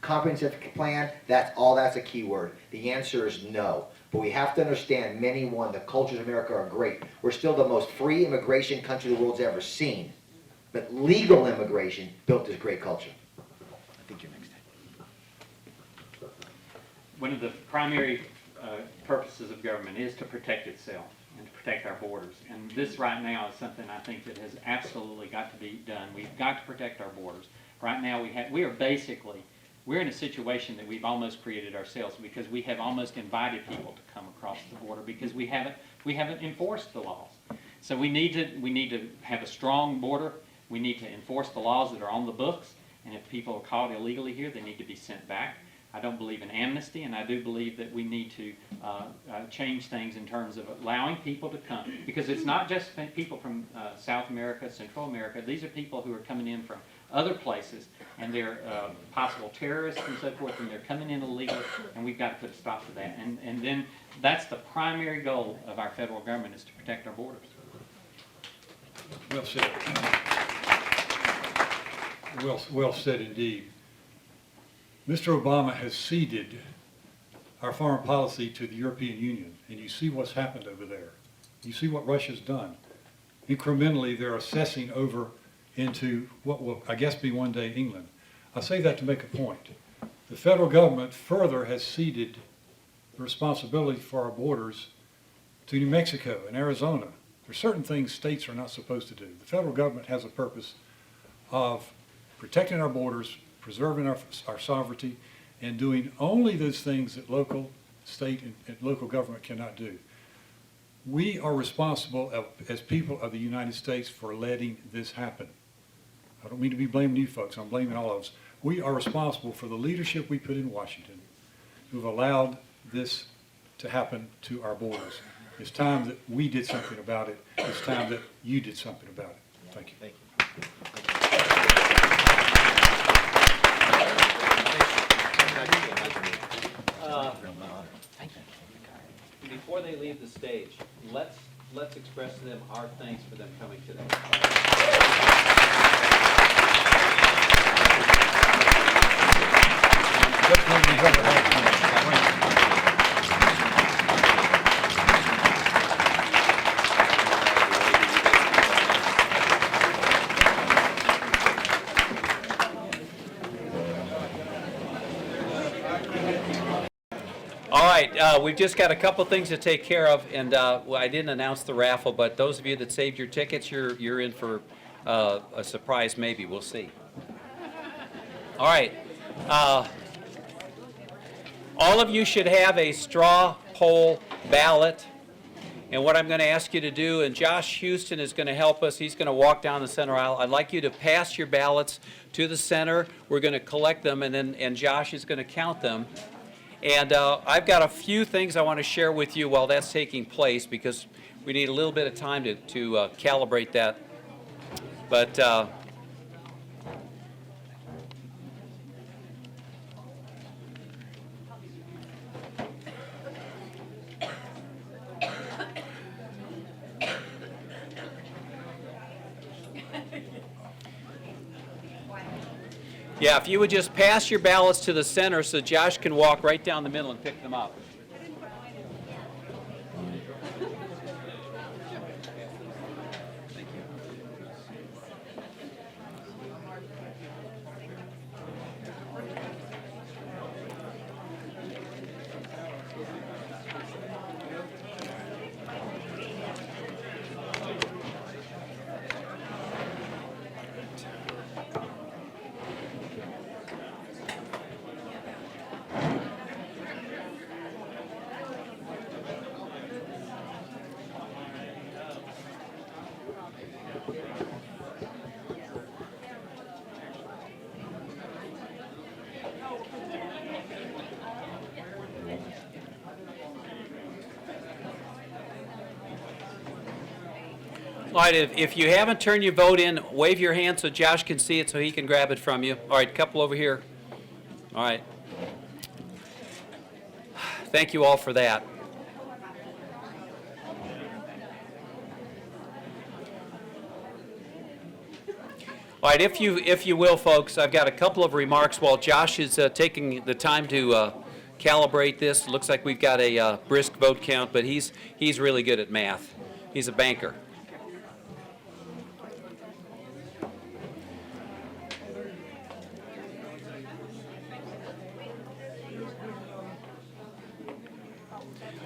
comprehensive plan, that's a key word. The answer is no. But we have to understand, the cultures of America are great. We're still the most free immigration country the world's ever seen. But legal immigration built this great culture. I think you're next. One of the primary purposes of government is to protect itself and to protect our borders. And this right now is something I think that has absolutely got to be done. We've got to protect our borders. Right now we're in a situation that we've almost created ourselves, because we have almost invited people to come across the border because we haven't enforced the laws. So we need to have a strong border. We need to enforce the laws that are on the books, and if people are caught illegally here, they need to be sent back. I don't believe in amnesty, and I do believe that we need to change things in terms of allowing people to come, because it's not just people from South America, Central America. These are people who are coming in from other places, and they're possible terrorists and so forth, and they're coming in illegally, and we've got to put a stop to that. And then that's the primary goal of our federal government, is to protect our borders. Well said. Well said indeed. Mr. Obama has ceded our foreign policy to the European Union, and you see what's happened over there. You see what Russia's done. Incrementally, they're assessing over into what will, I guess, be one day England. I say that to make a point. The federal government further has ceded the responsibility for our borders to New Mexico and Arizona. There are certain things states are not supposed to do. The federal government has a purpose of protecting our borders, preserving our sovereignty, and doing only those things that local, state, and local government cannot do. We are responsible as people of the United States for letting this happen. I don't mean to be blaming you folks, I'm blaming all of us. We are responsible for the leadership we put in Washington who've allowed this to happen to our borders. It's time that we did something about it. It's time that you did something about it. Thank you. Thank you. Before they leave the stage, let's express to them our thanks for them coming today. right, we've just got a couple things to take care of, and well, I didn't announce the raffle, but those of you that saved your tickets, you're in for a surprise maybe. We'll see. All right. All of you should have a straw poll ballot. And what I'm going to ask you to do, and Josh Houston is going to help us. He's going to walk down the center aisle. I'd like you to pass your ballots to the center. We're going to collect them, and Josh is going to count them. And I've got a few things I want to share with you while that's taking place, because we need a little bit of time to calibrate that. But yeah, if you would just pass your ballots to the center so Josh can walk right down the middle and pick them up. All right, if you haven't turned your vote in, wave your hand so Josh can see it so he can grab it from you. All right, a couple over here. All right. Thank you all for that. All right, if you will, folks, I've got a couple of remarks while Josh is taking the time to calibrate this. Looks like we've got a brisk vote count, but he's really good at math. He's a banker.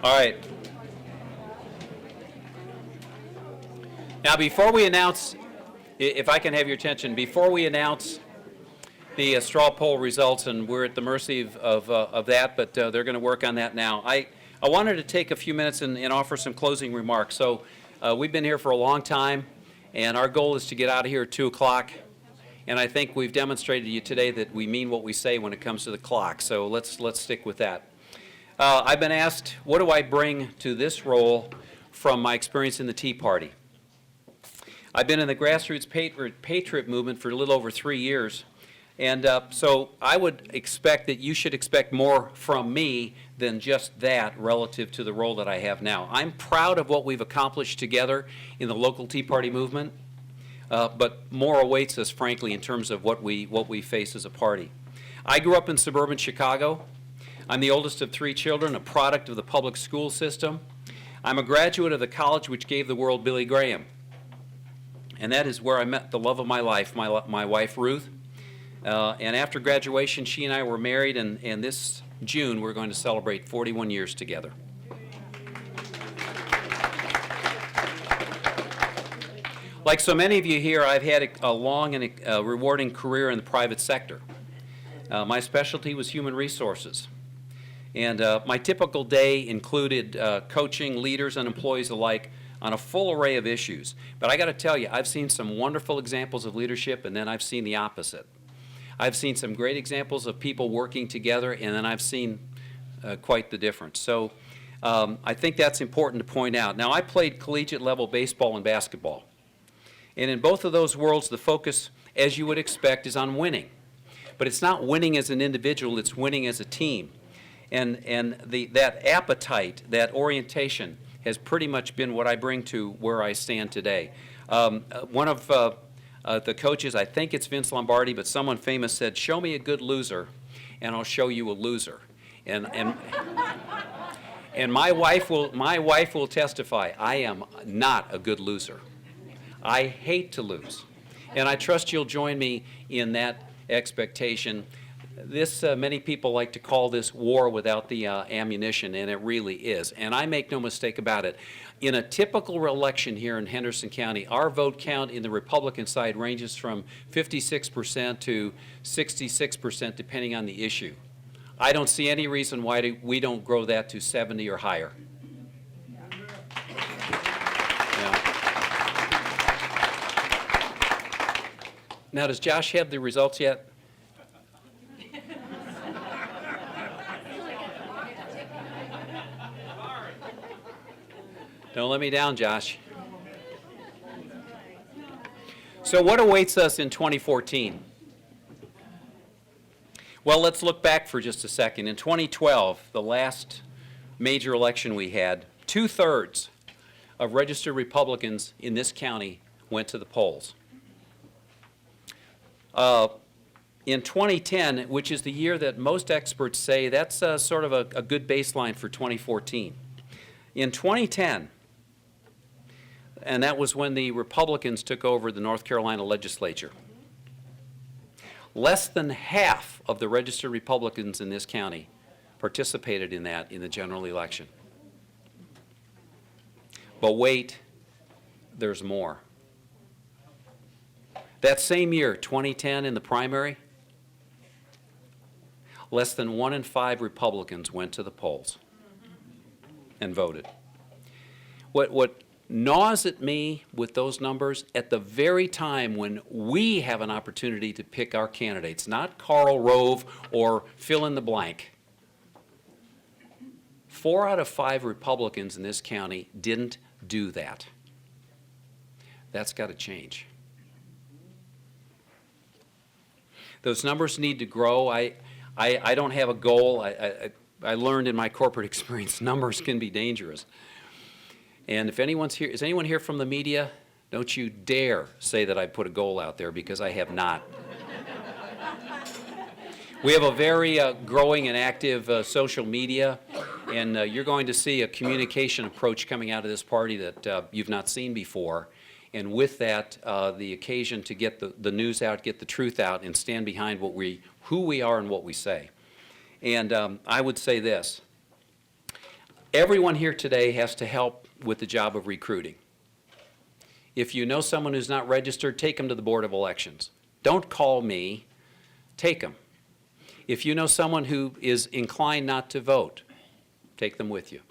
All right. Now, before we announce, if I can have your attention, before we announce the straw poll results, and we're at the mercy of that, but they're going to work on that now. I wanted to take a few minutes and offer some closing remarks. So we've been here for a long time, and our goal is to get out of here at 2 o'clock. And I think we've demonstrated to you today that we mean what we say when it comes to the clock. So let's stick with that. I've been asked, what do I bring to this role from my experience in the Tea Party? I've been in the grassroots patriot movement for a little over 3 years, and so I would expect that you should expect more from me than just that relative to the role that I have now. I'm proud of what we've accomplished together in the local Tea Party movement, but more awaits us, frankly, in terms of what we face as a party. I grew up in suburban Chicago. I'm the oldest of 3 children, a product of the public school system. I'm a graduate of the college which gave the world Billy Graham. And that is where I met the love of my life, my wife, Ruth. And after graduation, she and I were married, and this June, we're going to celebrate 41 years together. Like so many of you here, I've had a long and rewarding career in the private sector. My specialty was human resources. And my typical day included coaching leaders and employees alike on a full array of issues. But I got to tell you, I've seen some wonderful examples of leadership, and then I've seen the opposite. I've seen some great examples of people working together, and then I've seen quite the difference. So I think that's important to point out. Now, I played collegiate level baseball and basketball. And in both of those worlds, the focus, as you would expect, is on winning. But it's not winning as an individual, it's winning as a team. And that appetite, that orientation, has pretty much been what I bring to where I stand today. One of the coaches, I think it's Vince Lombardi, but someone famous said, "Show me a good loser, and I'll show you a loser." And my wife will testify, I am not a good loser. I hate to lose. And I trust you'll join me in that expectation. Many people like to call this war without the ammunition, and it really is. And I make no mistake about it. In a typical election here in Henderson County, our vote count in the Republican side ranges from 56% to 66%, depending on the issue. I don't see any reason why we don't grow that to 70 or higher. Now, does Josh have the results yet? Don't let me down, Josh. So what awaits us in 2014? Well, let's look back for just a second. In 2012, the last major election we had, 2/3 of registered Republicans in this county went to the polls. In 2010, which is the year that most experts say that's sort of a good baseline for 2014. In 2010, and that was when the Republicans took over the North Carolina legislature, less than half of the registered Republicans in this county participated in that in the general election. But wait, there's more. That same year, 2010, in the primary, less than 1 in 5 Republicans went to the polls and voted. What gnaws at me with those numbers, at the very time when we have an opportunity to pick our candidates, not Karl Rove or fill in the blank, 4 out of 5 Republicans in this county didn't do that. That's got to change. Those numbers need to grow. I don't have a goal. I learned in my corporate experience numbers can be dangerous. And if anyone's here, is anyone here from the media? Don't you dare say that I put a goal out there, because I have not. We have a very growing and active social media, and you're going to see a communication approach coming out of this party that you've not seen before. And with that, the occasion to get the news out, get the truth out, and stand behind who we are and what we say. And I would say this. Everyone here today has to help with the job of recruiting. If you know someone who's not registered, take them to the Board of Elections. Don't call me, take them. If you know someone who is inclined not to vote, take them with you.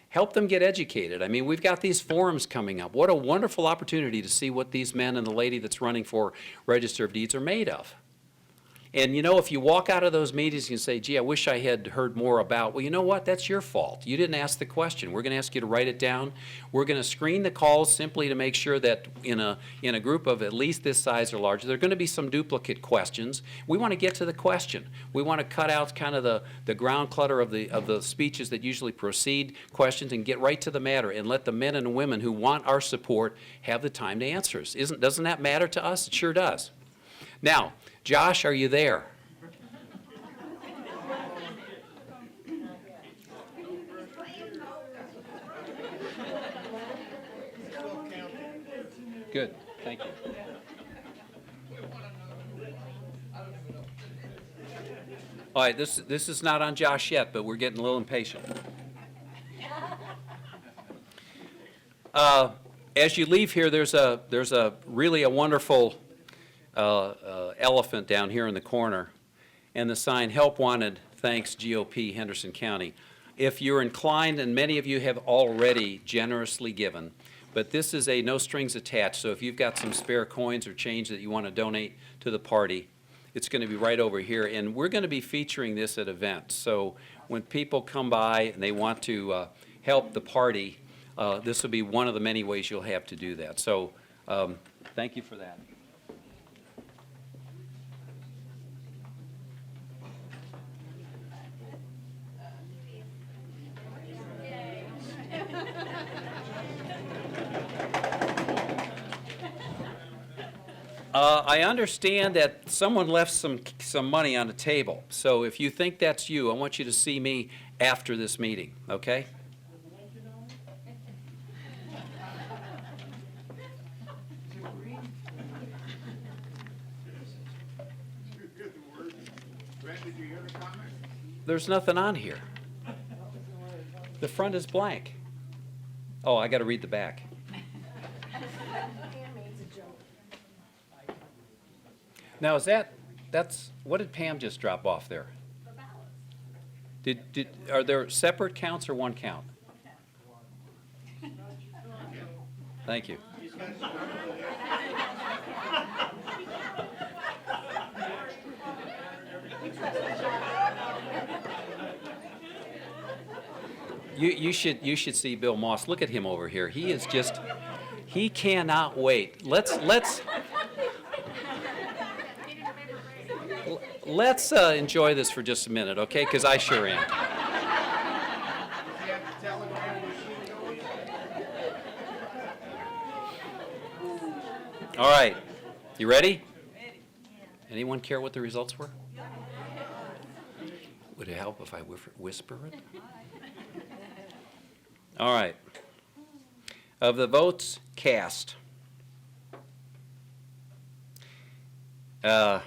Help them get educated. I mean, we've got these forums coming up. What a wonderful opportunity to see what these men and the lady that's running for Register of Deeds are made of. And you know, if you walk out of those meetings and say, gee, I wish I had heard more about, well, you know what? That's your fault. You didn't ask the question. We're going to ask you to write it down. We're going to screen the calls simply to make sure that in a group of at least this size or larger, there are going to be some duplicate questions. We want to get to the question. We want to cut out kind of the ground clutter of the speeches that usually precede questions and get right to the matter and let the men and women who want our support have the time to answer us. Doesn't that matter to us? It sure does. Now, Josh, are you there? Good, thank you. All right, this is not on Josh yet, but we're getting a little impatient. As you leave here, there's a really a wonderful elephant down here in the corner, and the sign, Help Wanted, Thanks GOP, Henderson County. If you're inclined, and many of you have already generously given, but this is a no strings attached, so if you've got some spare coins or change that you want to donate to the party, it's going to be right over here, and we're going to be featuring this at events. So when people come by and they want to help the party, this will be one of the many ways you'll have to do that. So thank you for that. I understand that someone left some money on the table. So if you think that's you, I want you to see me after this meeting, okay? Did you hear the comment? There's nothing on here. The front is blank. Oh, I got to read the back. Now, what did Pam just drop off there? Are there separate counts or one count? Thank you. You should see Bill Moss. Look at him over here. He is just, he cannot wait. Let's enjoy this for just a minute, okay? Because I sure am. All right, you ready? Anyone care what the results were? Would it help if I whisper it? All right. Of the votes cast, one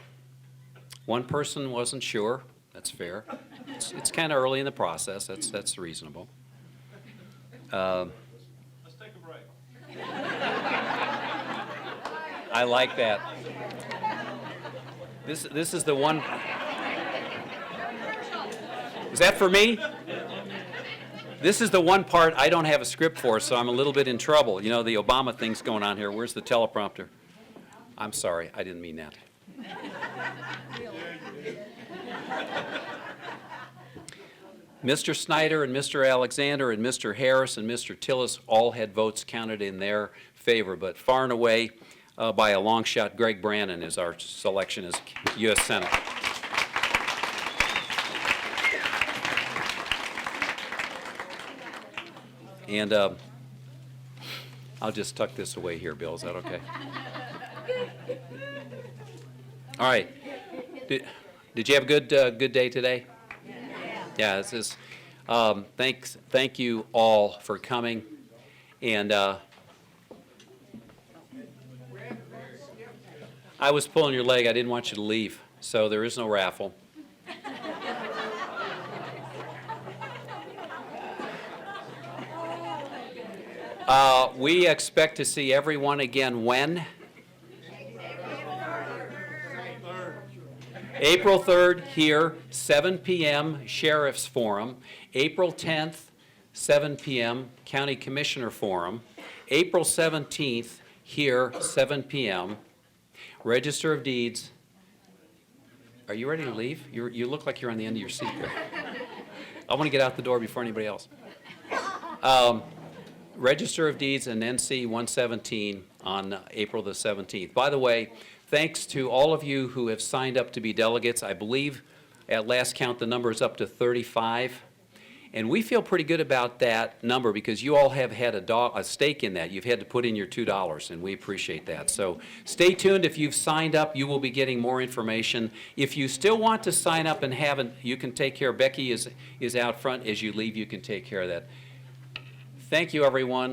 person wasn't sure. That's fair. It's kind of early in the process. That's reasonable. Let's take a break. I like that. This is the one. Is that for me? This is the one part I don't have a script for, so I'm a little bit in trouble. You know, the Obama thing's going on here. Where's the teleprompter? I'm sorry, I didn't mean that. Mr. Snyder and Mr. Alexander and Mr. Harris and Mr. Tillis all had votes counted in their favor, but far and away, by a long shot, Greg Brannon is our selection as U.S. Senate. And I'll just tuck this away here, Bill. Is that okay? All right. Did you have a good day today? Yeah. This is. Thank you all for coming, and I was pulling your leg. I didn't want you to leave, so there is no raffle. We expect to see everyone again when? April 3rd here, 7 p.m. Sheriff's Forum. April 10th, 7 p.m. County Commissioner Forum. April 17th here, 7 p.m. Register of Deeds. Are you ready to leave? You look like you're on the end of your seat there. I want to get out the door before anybody else. Register of Deeds and NC 117 on April the 17th. By the way, thanks to all of you who have signed up to be delegates. I believe at last count the number is up to 35. And we feel pretty good about that number because you all have had a stake in that. You've had to put in your $2, and we appreciate that. So stay tuned. If you've signed up, you will be getting more information. If you still want to sign up and haven't, you can take care. Becky is out front. As you leave, you can take care of that. Thank you, everyone.